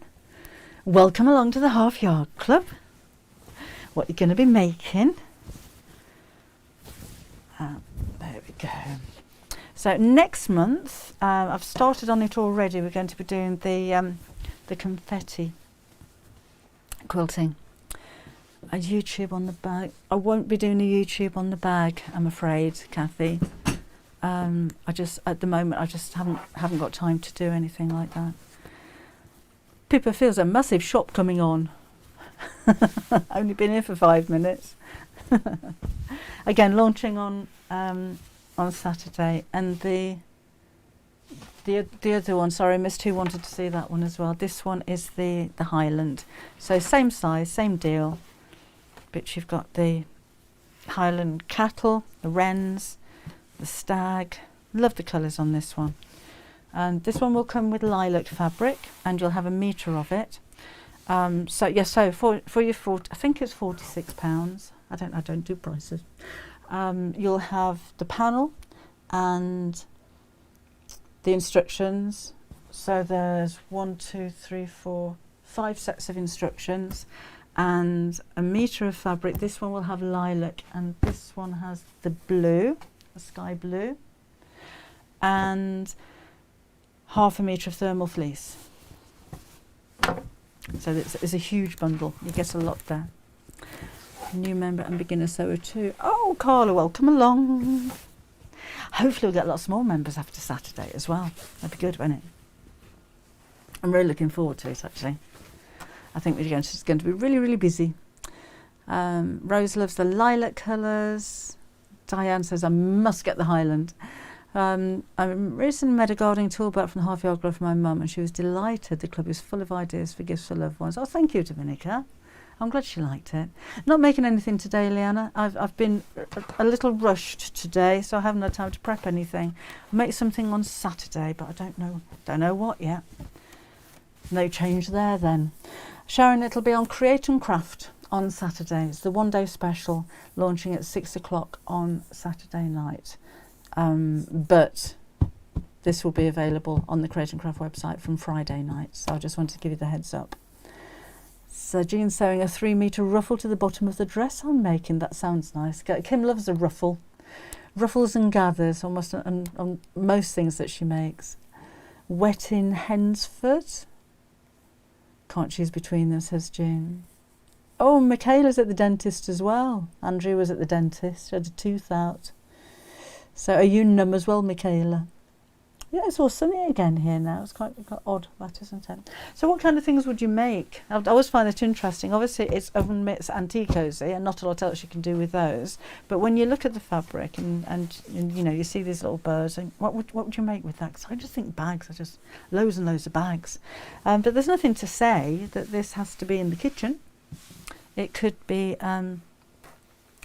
Welcome along to the Half Yard Club. What you're going to be making. There we go. So next month, I've started on it already. We're going to be doing the confetti quilting. A YouTube on the bag. I won't be doing a YouTube on the bag, I'm afraid, Kathy. At the moment, I just haven't got time to do anything like that. Pippa feels a massive shop coming on. Only been here for 5 minutes. Again, launching on Saturday, and the other one. Sorry, Miss Two wanted to see that one as well. This one is the Highland. So same size, same deal. But you've got the Highland cattle, the wrens, the stag. Love the colours on this one. And this one will come with lilac fabric, and you'll have a metre of it. So for your I think it's £46. I don't do prices. You'll have the panel and the instructions. So there's 5 sets of instructions and a metre of fabric. This one will have lilac, and this one has the blue, the sky blue, and half a metre of thermal fleece. So it's a huge bundle. You get a lot there. New member and beginner sewer too. Oh, Carla, welcome along. Hopefully we'll get lots more members after Saturday as well. That'd be good, wouldn't it? I'm really looking forward to it, actually. I think it's going to be really, really busy. Rose loves the lilac colours. Diane says, I must get the Highland. I recently made a gardening toolbag from the Half Yard Club for my mum, and she was delighted. The club is full of ideas for gifts for loved ones. Oh, thank you, Dominica. I'm glad she liked it. Not making anything today, Leanna. I've been a little rushed today, so I haven't had time to prep anything. I'll make something on Saturday, but I don't know what yet. No change there then. Sharon, it'll be on Create and Craft on Saturday. It's the one-day special, launching at 6 o'clock on Saturday night. But this will be available on the Create and Craft website from Friday night. So I just wanted to give you the heads up. So Jean's sewing a 3-metre ruffle to the bottom of the dress I'm making. That sounds nice. Kim loves a ruffle. Ruffles and gathers almost on most things that she makes. Wet in hen's foot. Can't choose between them, says Jean. Oh, Michaela's at the dentist as well. Andrew was at the dentist. She had a tooth out. So are you numb as well, Michaela? Yeah, it's all sunny again here now. It's quite odd, that, isn't it? So what kind of things would you make? I always find it interesting. Obviously, it's oven mitts and tea cosy, and not a lot else you can do with those. But when you look at the fabric and you know, you see these little birds, and what would you make with that? Because I just think bags are just loads and loads of bags. But there's nothing to say that this has to be in the kitchen. It could be in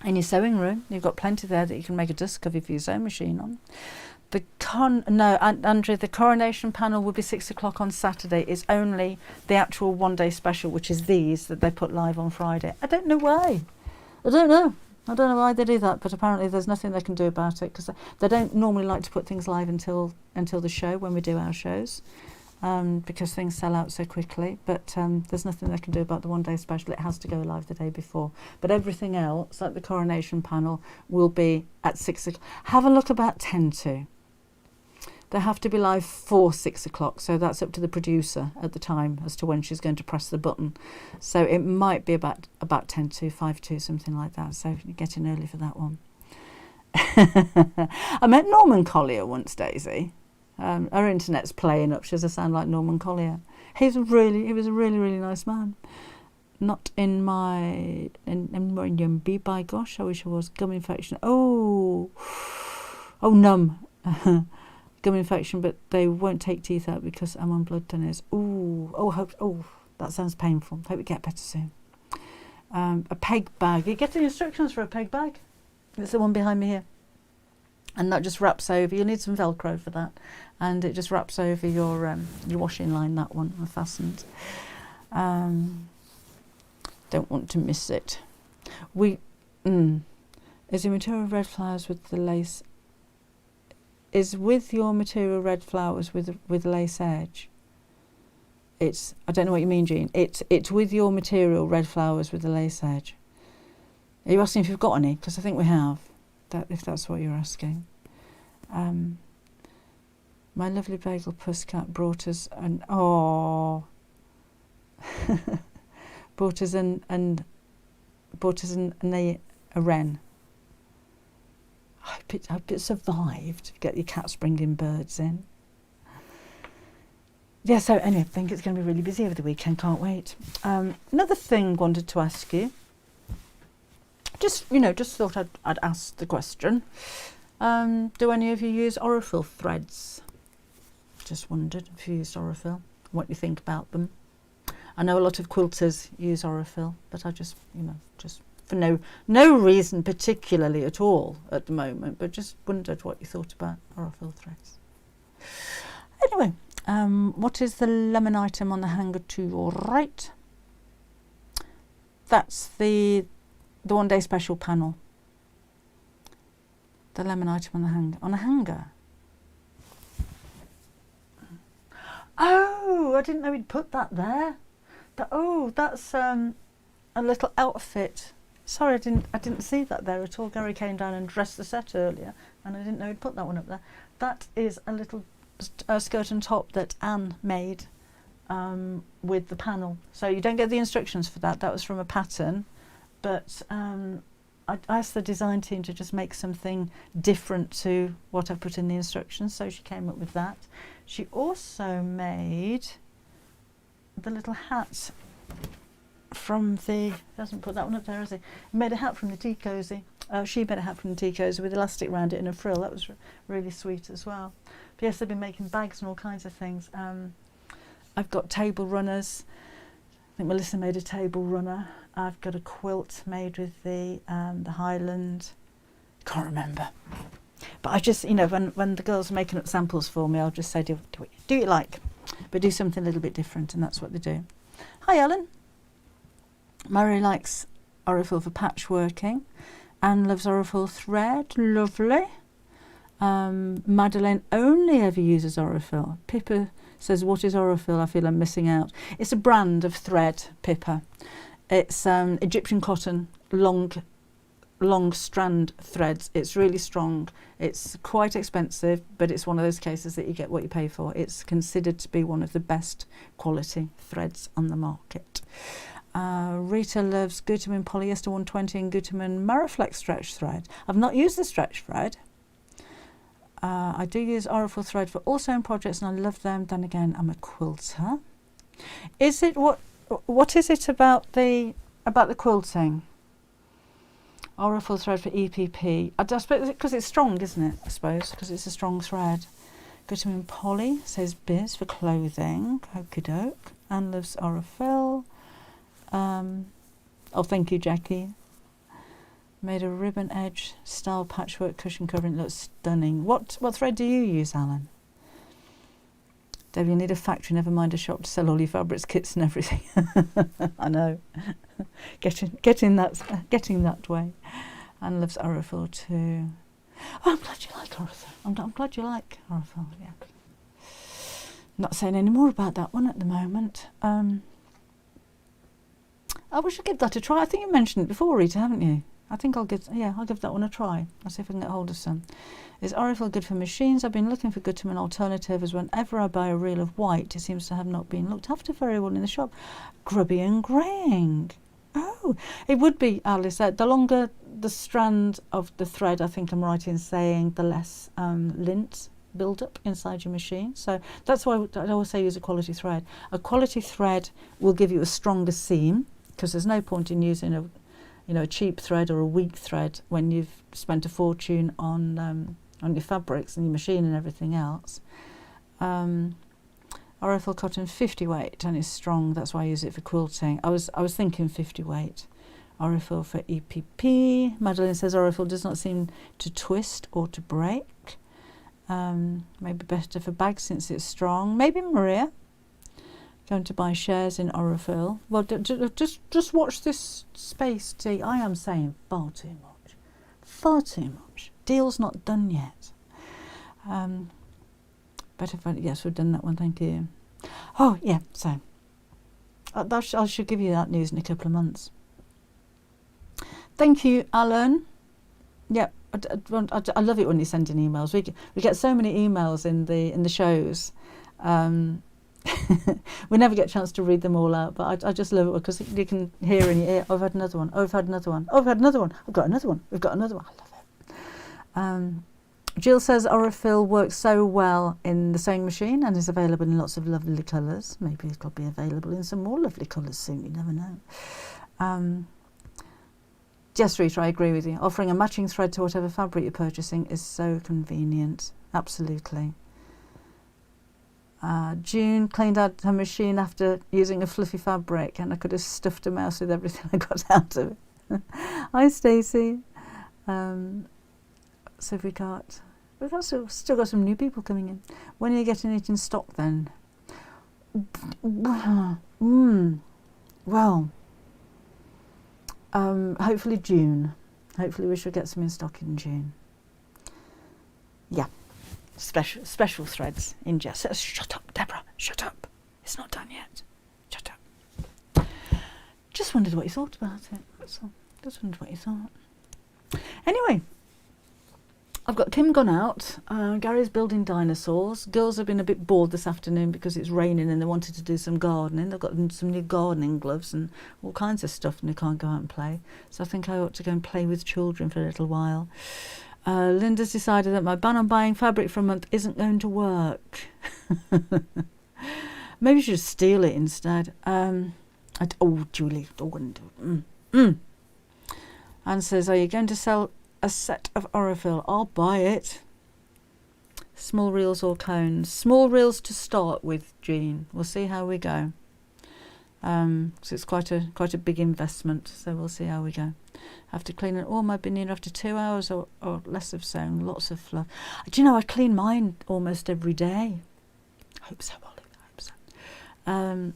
your sewing room. You've got plenty there that you can make a dust cover for your sewing machine on. Andrew, the Coronation Panel will be 6 o'clock on Saturday. It's only the actual one-day special, which is these that they put live on Friday. I don't know why. I don't know why they do that, but apparently there's nothing they can do about it, because they don't normally like to put things live until the show, when we do our shows, because things sell out so quickly. But there's nothing they can do about the one-day special. It has to go live the day before. But everything else, like the Coronation Panel, will be at 6 o'clock. Have a look about 10 to. They have to be live for 6 o'clock, so that's up to the producer at the time as to when she's going to press the button. So it might be about 10 to 5 to, something like that. So you get in early for that one. I met Norman Collier once, Daisy. Her internet's playing up. She has a sound like Norman Collier. He was a really nice man. Not in my MB, by gosh, I wish I was. Gum infection. Oh, numb. Gum infection, but they won't take teeth out because I'm on blood thinners. That sounds painful. Hope we get better soon. A peg bag. You get the instructions for a peg bag. It's the one behind me here. And that just wraps over. You need some Velcro for that. And it just wraps over your washing line, that one, and fastened. Don't want to miss it. Is your material red flowers with the lace? Is with your material red flowers with lace edge? It's, I don't know what you mean, Jean. It's with your material red flowers with the lace edge. Are you asking if you've got any? Because I think we have. If that's what you're asking. My lovely bagel pussycat brought us a wren. I hope it survived. Get your cats bringing birds in. Yeah, so anyway, I think it's going to be really busy over the weekend. Can't wait. Another thing wanted to ask you. Just thought I'd ask the question. Do any of you use Aurifil threads? Just wondered if you used Aurifil, what you think about them. I know a lot of quilters use Aurifil, but I just for no reason particularly at all at the moment, but just wondered what you thought about Aurifil threads. Anyway, what is the lemon item on the hanger to your right? That's the one day special panel. The lemon item on a hanger. Oh, I didn't know he'd put that there. That's a little outfit. Sorry, I didn't see that there at all. Gary came down and dressed the set earlier, and I didn't know he'd put that one up there. That is a little skirt and top that Anne made with the panel. So you don't get the instructions for that. That was from a pattern, but I asked the design team to just make something different to what I've put in the instructions, so she came up with that. She also made the little hat from the, hasn't put that one up there, has he? Made a hat from the tea cosy. She made a hat from the tea cosy with elastic around it and a frill. That was really sweet as well. But yes, they've been making bags and all kinds of things. I've got table runners. I think Melissa made a table runner. I've got a quilt made with the Highland. Can't remember. But I just, when the girls are making up samples for me, I'll just say, do what you like, but do something a little bit different, and that's what they do. Hi, Ellen. Murray likes Aurifil for patchworking. Anne loves Aurifil thread. Lovely. Madeleine only ever uses Aurifil. Pippa says, what is Aurifil? I feel I'm missing out. It's a brand of thread, Pippa. It's Egyptian cotton, long strand threads. It's really strong. It's quite expensive, but it's one of those cases that you get what you pay for. It's considered to be one of the best quality threads on the market. Rita loves Gutermann polyester 120 and Gutermann Mariflex stretch thread. I've not used the stretch thread. I do use Aurifil thread for all sewing projects, and I love them. Then again, I'm a quilter. Is it what is it about the quilting? Aurifil thread for EPP. I suppose because it's strong, isn't it? I suppose because it's a strong thread. Gutermann poly, says Biz, for clothing. Okie doke. Anne loves Aurifil. Thank you, Jackie. Made a ribbon edge style patchwork cushion covering. Looks stunning. What thread do you use, Alan? Dave, you need a factory, never mind a shop, to sell all your fabrics, kits and everything. I know. getting that way. Anne loves Aurifil too. Oh, I'm glad you like Aurifil. I'm glad you like Aurifil, yeah. Not saying any more about that one at the moment. We should give that a try. I think you mentioned it before, Rita, haven't you? I think I'll give that one a try. I'll see if I can get hold of some. Is Aurifil good for machines? I've been looking for good to an alternative, as whenever I buy a reel of white, it seems to have not been looked after very well in the shop. Grubby and greying. Oh, it would be, Alice. The longer the strand of the thread, I think I'm right in saying, the less lint build up inside your machine. So that's why I always say use a quality thread. A quality thread will give you a stronger seam, because there's no point in using a cheap thread or a weak thread when you've spent a fortune on your fabrics and your machine and everything else. Aurifil cotton 50 weight and is strong. That's why I use it for quilting. I was thinking 50 weight. Aurifil for EPP. Madeline says Aurifil does not seem to twist or to break. Maybe better for bags since it's strong. Maybe Maria. Going to buy shares in Aurifil. Well, just watch this space, T. I am saying far too much. Far too much. Deal's not done yet. Better for, yes, we've done that one, thank you. Oh, yeah, so I should give you that news in a couple of months. Thank you, Alan. Yeah, I love it when you send in emails. We get so many emails in the shows. We never get a chance to read them all out, but I just love it because you can hear in your ear, oh, I've had another one, oh, I've had another one, oh, I've had another one, I've got another one, we've got another one. I love it. Jill says Aurifil works so well in the sewing machine and is available in lots of lovely colours. Maybe it'll be available in some more lovely colours soon, you never know. Yes, Rita, I agree with you. Offering a matching thread to whatever fabric you're purchasing is so convenient. Absolutely. June cleaned out her machine after using a fluffy fabric, and I could have stuffed a mouse with everything I got out of it. Hi, Stacey. So we've still got some new people coming in. When are you getting it in stock then? Well, hopefully June. Hopefully we should get some in stock in June. Yeah, special threads in Jess. Shut up, Deborah. Shut up. It's not done yet. Shut up. Just wondered what you thought about it. That's all. Just wondered what you thought. Anyway. I've got Kim gone out, Gary's building dinosaurs. Girls have been a bit bored this afternoon because it's raining and they wanted to do some gardening. They've got some new gardening gloves and all kinds of stuff and they can't go out and play. So I think I ought to go and play with children for a little while. Linda's decided that my ban on buying fabric for a month isn't going to work. Maybe you should steal it instead. Julie, I wouldn't do it. Anne says, are you going to sell a set of Aurifil? I'll buy it. Small reels or cones? Small reels to start with, Jean. We'll see how we go. So it's quite a big investment. So we'll see how we go. Have to clean it all my bin after 2 hours or less of sewing. Lots of fluff. Do you know I clean mine almost every day? I hope so, Olive. I hope so.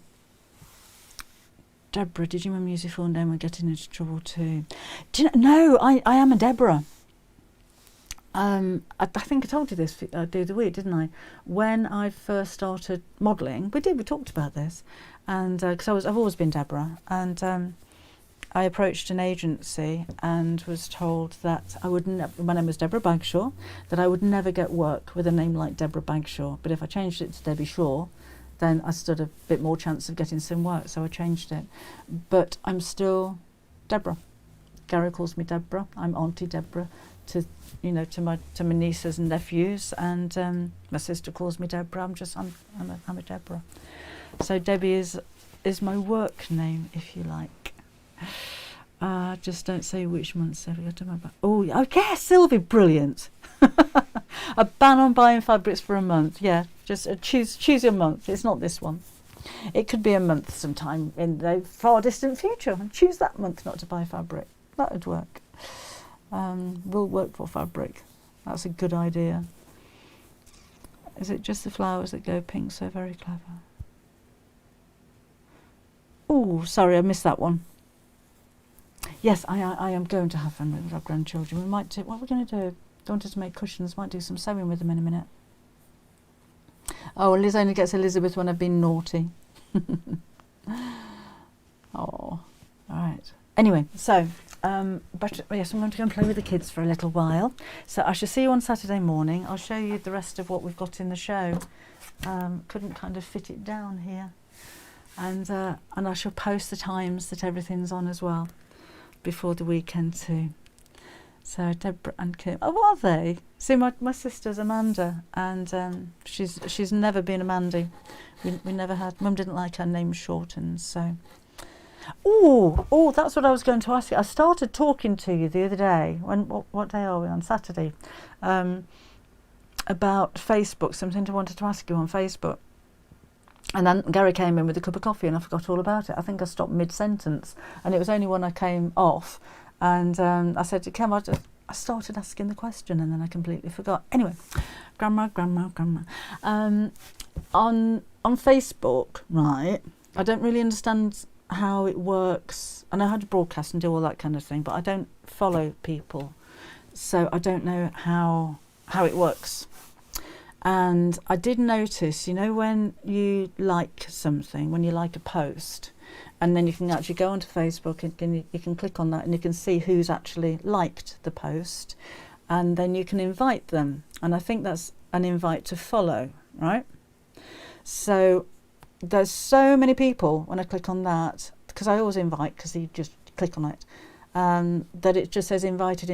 Deborah, did you remember use your full name when getting into trouble too? Do you know, no, I am a Deborah. I think I told you this the other week, didn't I? When I first started modelling, we talked about this, and because I've always been Deborah, and I approached an agency and was told that I would my name was Deborah Bagshaw, that I would never get work with a name like Deborah Bagshaw, but if I changed it to Debbie Shaw, then I stood a bit more chance of getting some work, so I changed it. But I'm still Deborah. Gary calls me Deborah. I'm Auntie Deborah to my nieces and nephews, and my sister calls me Deborah. I'm a Deborah. So Debbie is my work name, if you like. Just don't say which month. So oh yeah, Sylvie, brilliant. A ban on buying fabrics for a month. Yeah, just choose your month. It's not this one. It could be a month sometime in the far distant future. And choose that month not to buy fabric. That would work. We'll work for fabric. That's a good idea. Is it just the flowers that go pink? So very clever. Oh, sorry, I missed that one. Yes, I am going to have fun with our grandchildren. We might do. What are we going to do? I wanted to make cushions. Might do some sewing with them in a minute. Oh, Liz only gets Elizabeth when I've been naughty. Oh, all right. Anyway, so But yes, I'm going to go and play with the kids for a little while. So I shall see you on Saturday morning. I'll show you the rest of what we've got in the show. Couldn't kind of fit it down here. And I shall post the times that everything's on as well before the weekend too. So Deborah and Kim. Oh, are they? See, my sister's Amanda, and she's never been a Mandy. We never had. Mum didn't like her name shortened, so. Oh, that's what I was going to ask you. I started talking to you the other day. What day are we on? Saturday. About Facebook. Something I wanted to ask you on Facebook. And then Gary came in with a cup of coffee, and I forgot all about it. I think I stopped mid-sentence, and it was only when I came off. And I said to Kim, I started asking the question and then I completely forgot. Anyway, grandma. On Facebook, right, I don't really understand how it works. I know how to broadcast and do all that kind of thing, but I don't follow people. So I don't know how it works. And I did notice, when you like something, when you like a post, and then you can actually go onto Facebook and you can click on that and you can see who's actually liked the post, and then you can invite them. And I think that's an invite to follow, right? So there's so many people when I click on that, because I always invite, because you just click on it, that it just says invited.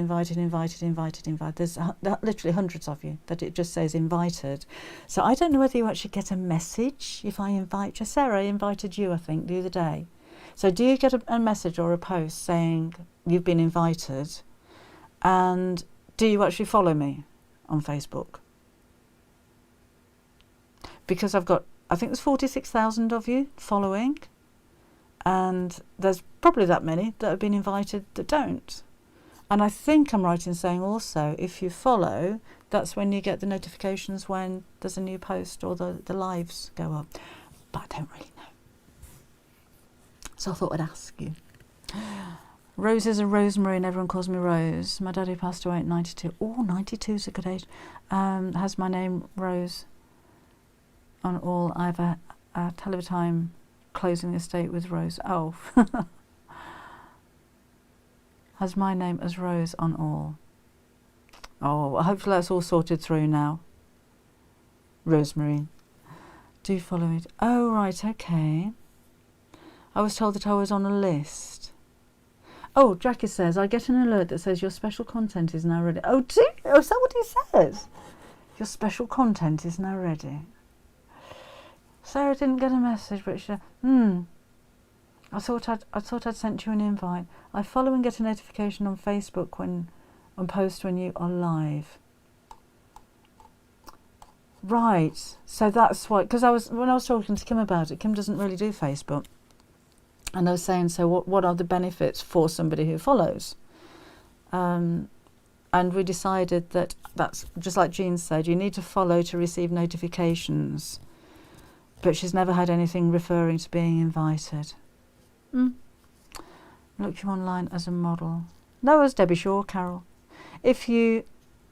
There's literally hundreds of you that it just says invited. So I don't know whether you actually get a message if I invite you. Sarah, I invited you, I think, the other day. So do you get a message or a post saying you've been invited? And do you actually follow me on Facebook? Because I think there's 46,000 of you following. And there's probably that many that have been invited that don't. And I think I'm right in saying also, if you follow, that's when you get the notifications when there's a new post or the lives go up. But I don't really know. So I thought I'd ask you. Rose is a Rosemary and everyone calls me Rose. My daddy passed away at 92. Oh, 92 is a good age. Has my name Rose on all. I have a hell of a time closing the estate with Rose. Oh. Has my name as Rose on all. Oh, hopefully that's all sorted through now. Rosemary. Do follow it. Oh, right, okay. I was told that I was on a list. Oh, Jackie says, I get an alert that says your special content is now ready. Oh, is that what he says? Your special content is now ready. Sarah didn't get a message, but she said, I thought I'd sent you an invite. I follow and get a notification on Facebook on post when you are live. Right. So that's why, because when I was talking to Kim about it, Kim doesn't really do Facebook. And I was saying, so what are the benefits for somebody who follows? And we decided that that's just like Jean said, you need to follow to receive notifications. But she's never had anything referring to being invited. Look you online as a model. No, as Debbie Shaw, Carol. If you,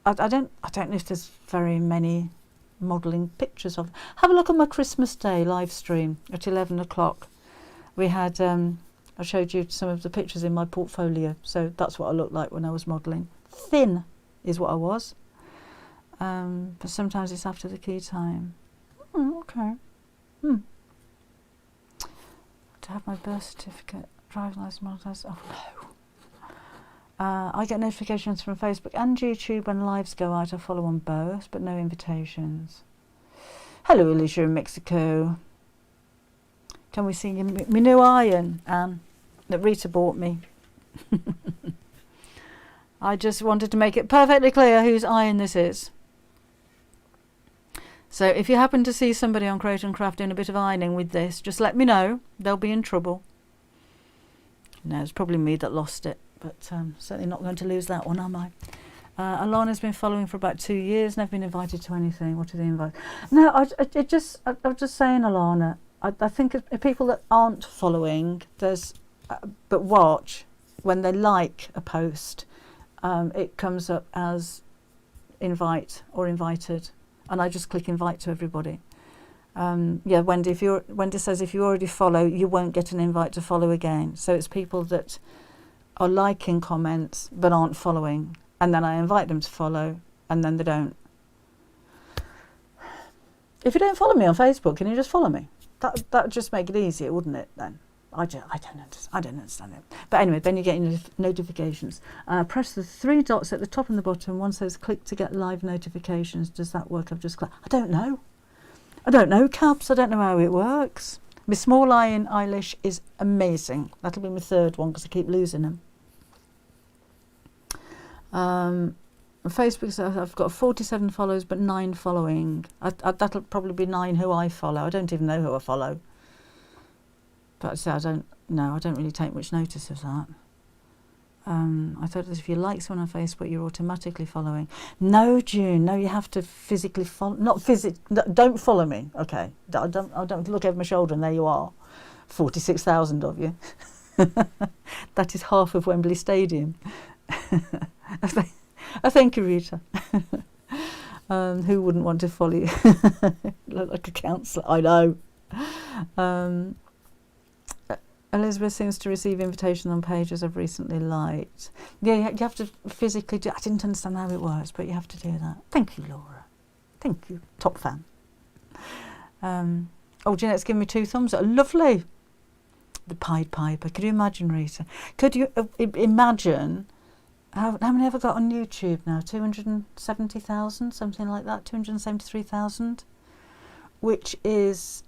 I don't know if there's very many modelling pictures of. Have a look at my Christmas Day live stream at 11 o'clock. We had, I showed you some of the pictures in my portfolio, so that's what I looked like when I was modelling. Thin is what I was. But sometimes it's after the key time. Okay. To have my birth certificate, driving licence, monetized. Oh no. I get notifications from Facebook and YouTube when lives go out. I follow on both, but no invitations. Hello, Alicia in Mexico. Can we see my new iron, Anne, that Rita bought me? I just wanted to make it perfectly clear whose iron this is. So if you happen to see somebody on Create and Craft doing a bit of ironing with this, just let me know. They'll be in trouble. No, it's probably me that lost it, but certainly not going to lose that one, am I? Alana's been following for about 2 years, never been invited to anything. What are they invited? No, I was just saying, Alana, I think if people that aren't following, but watch, when they like a post, it comes up as invite or invited. And I just click invite to everybody. Yeah, Wendy says if you already follow, you won't get an invite to follow again. So it's people that are liking comments but aren't following, and then I invite them to follow and then they don't. If you don't follow me on Facebook, can you just follow me? That would just make it easier, wouldn't it then? I don't understand it. But anyway, then you get your notifications. Press the 3 dots at the top and the bottom. One says click to get live notifications. Does that work? I've just clicked. I don't know, Cabs. I don't know how it works. My small iron eyelash is amazing. That'll be my 3rd one because I keep losing them. On Facebook, I've got 47 followers but 9 following. That'll probably be 9 who I follow. I don't even know who I follow. But I don't really take much notice of that. I thought that if you like someone on Facebook, you're automatically following. No, June. No, you have to physically follow. Don't follow me. Okay. I don't look over my shoulder and there you are. 46,000 of you. That is half of Wembley Stadium. I thank you, Rita. Who wouldn't want to follow you? Look like a counsellor. I know. Elizabeth seems to receive invitations on pages I've recently liked. Yeah, you have to physically do. I didn't understand how it works, but you have to do that. Thank you, Laura. Thank you. Top fan. Jeanette's given me 2 thumbs up. Lovely. The Pied Piper. Could you imagine, Rita? Could you imagine how many have I got on YouTube now? 270,000, something like that. 273,000, which is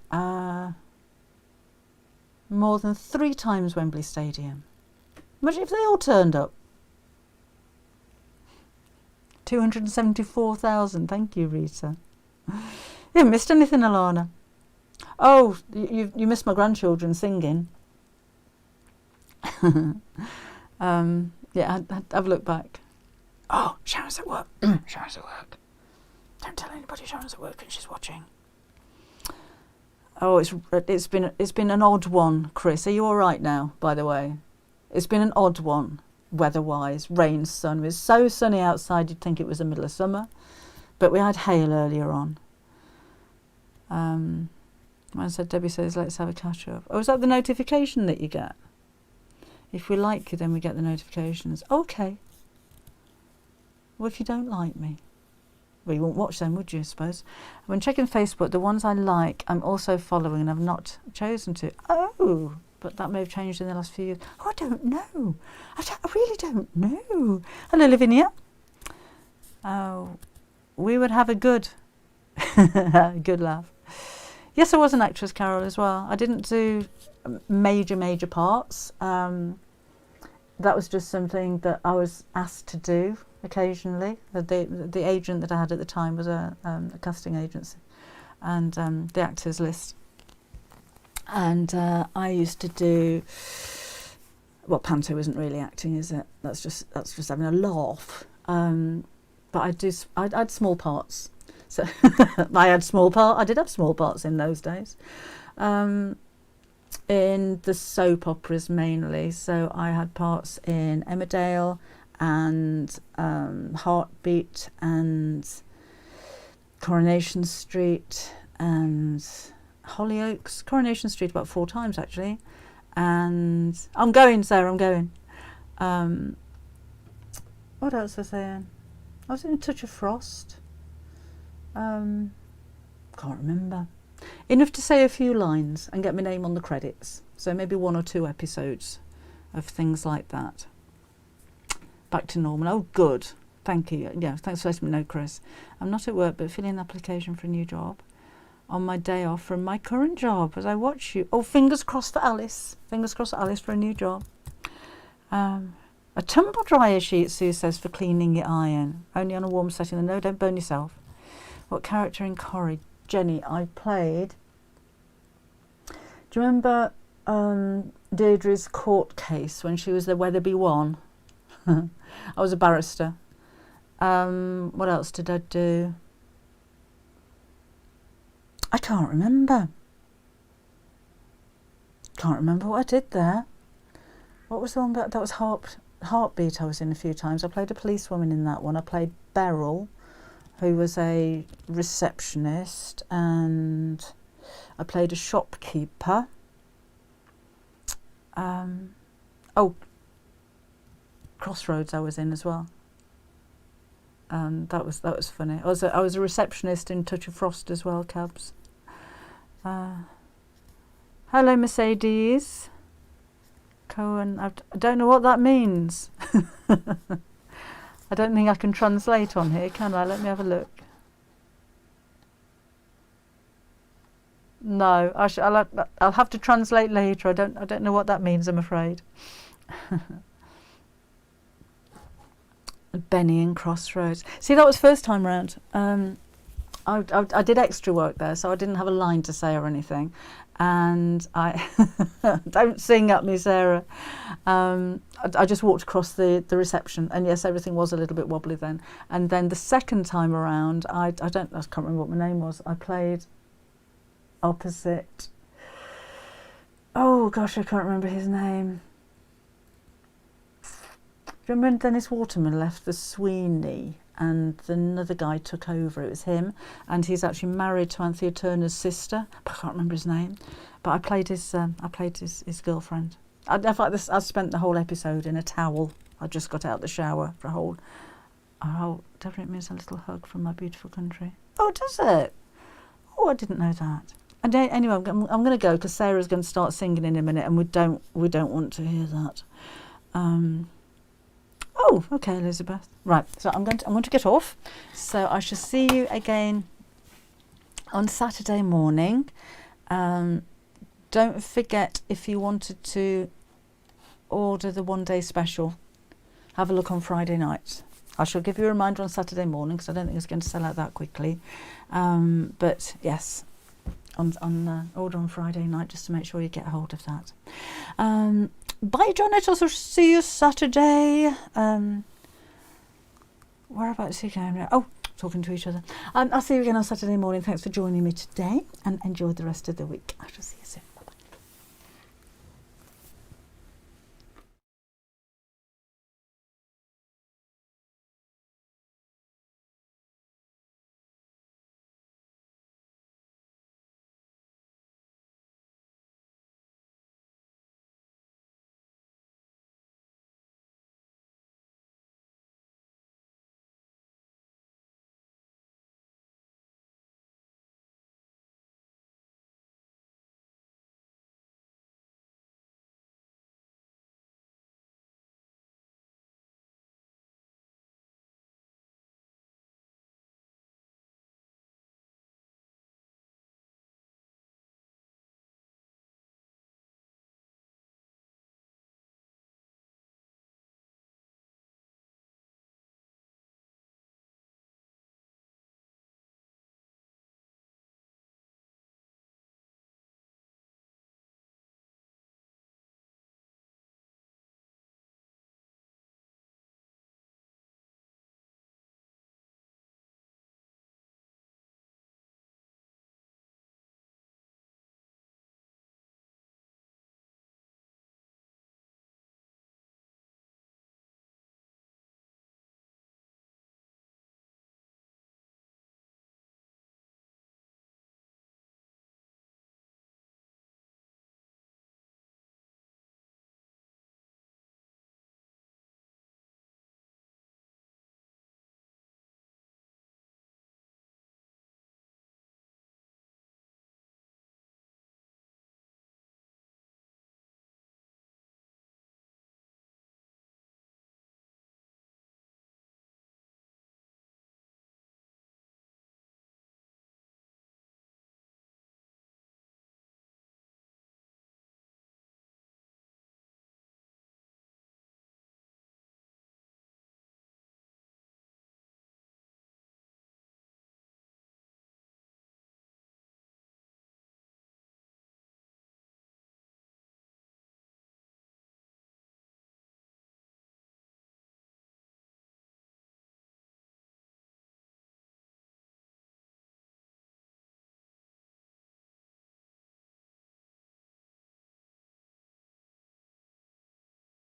more than 3 times Wembley Stadium. Imagine if they all turned up. 274,000. Thank you, Rita. You haven't missed anything, Alana. Oh, you missed my grandchildren singing. Yeah, I've looked back. Oh, Sharon's at work. Sharon's at work. Don't tell anybody Sharon's at work and she's watching. Oh, it's been an odd one, Chris. Are you all right now, by the way? It's been an odd one, weather-wise. Rain, sun. It was so sunny outside you'd think it was the middle of summer. But we had hail earlier on. When I said, Debbie says, let's have a catch-up. Oh, is that the notification that you get? If we like you, then we get the notifications. Okay. What if you don't like me? Well, you won't watch them, would you, I suppose? When checking Facebook, the ones I like, I'm also following and I've not chosen to. Oh, but that may have changed in the last few years. Oh, I don't know. I really don't know. Hello, Lavinia. Oh, we would have a good laugh. Yes, I was an actress, Carol, as well. I didn't do major parts. That was just something that I was asked to do occasionally. The agent that I had at the time was a casting agency, and the actors list. And I used to do. Well, panto isn't really acting, is it? That's just having a laugh. But I had small parts. So I did have small parts in those days. In the soap operas mainly. So I had parts in Emmerdale and Heartbeat and Coronation Street and Hollyoaks. Coronation Street about 4 times actually. And I'm going, Sarah, I'm going. What else was I saying? I was in A Touch of Frost. Can't remember. Enough to say a few lines and get my name on the credits. So maybe 1 or 2 episodes of things like that. Back to normal. Oh, good. Thank you. Yeah, thanks for letting me know, Chris. I'm not at work, but filling an application for a new job on my day off from my current job as I watch you. Oh, fingers crossed for Alice. Fingers crossed for Alice for a new job. A tumble dryer sheet, Sue says, for cleaning your iron. Only on a warm setting. No, don't burn yourself. What character in Corrie? Jenny, I played. Do you remember Deirdre's court case when she was the Weatherby one? I was a barrister. What else did I do? I can't remember. Can't remember what I did there. What was the one that was Heartbeat I was in a few times. I played a policewoman in that one. I played Beryl, who was a receptionist, and I played a shopkeeper. Crossroads I was in as well. And that was funny. I was a receptionist in Touch of Frost as well, Cabs. Hello, Mercedes. Cohen. I don't know what that means. I don't think I can translate on here, can I? Let me have a look. No, I'll have to translate later. I don't know what that means, I'm afraid. Benny and Crossroads. See, that was first time round. I did extra work there, so I didn't have a line to say or anything. And I don't sing at me, Sarah. I just walked across the reception, and yes, everything was a little bit wobbly then. And then the second time around, I can't remember what my name was. I played opposite. Oh gosh, I can't remember his name. Do you remember when Dennis Waterman left the Sweeney and another guy took over? It was him, and he's actually married to Anthea Turner's sister. But I can't remember his name. But I played his girlfriend. I spent the whole episode in a towel. I just got out of the shower for a whole. Definitely means a little hug from my beautiful country. Oh, does it? Oh, I didn't know that. And anyway, I'm going to go because Sarah's going to start singing in a minute, and we don't want to hear that. Oh, okay, Elizabeth. Right, so I'm going to get off. So I shall see you again on Saturday morning. Don't forget, if you wanted to order the one-day special, have a look on Friday night. I shall give you a reminder on Saturday morning because I don't think it's going to sell out that quickly. But yes, on order on Friday night just to make sure you get hold of that. Bye, Janet. I'll see you Saturday. Whereabouts are you going now? Oh, talking to each other. I'll see you again on Saturday morning. Thanks for joining me today, and enjoy the rest of the week. I shall see you soon.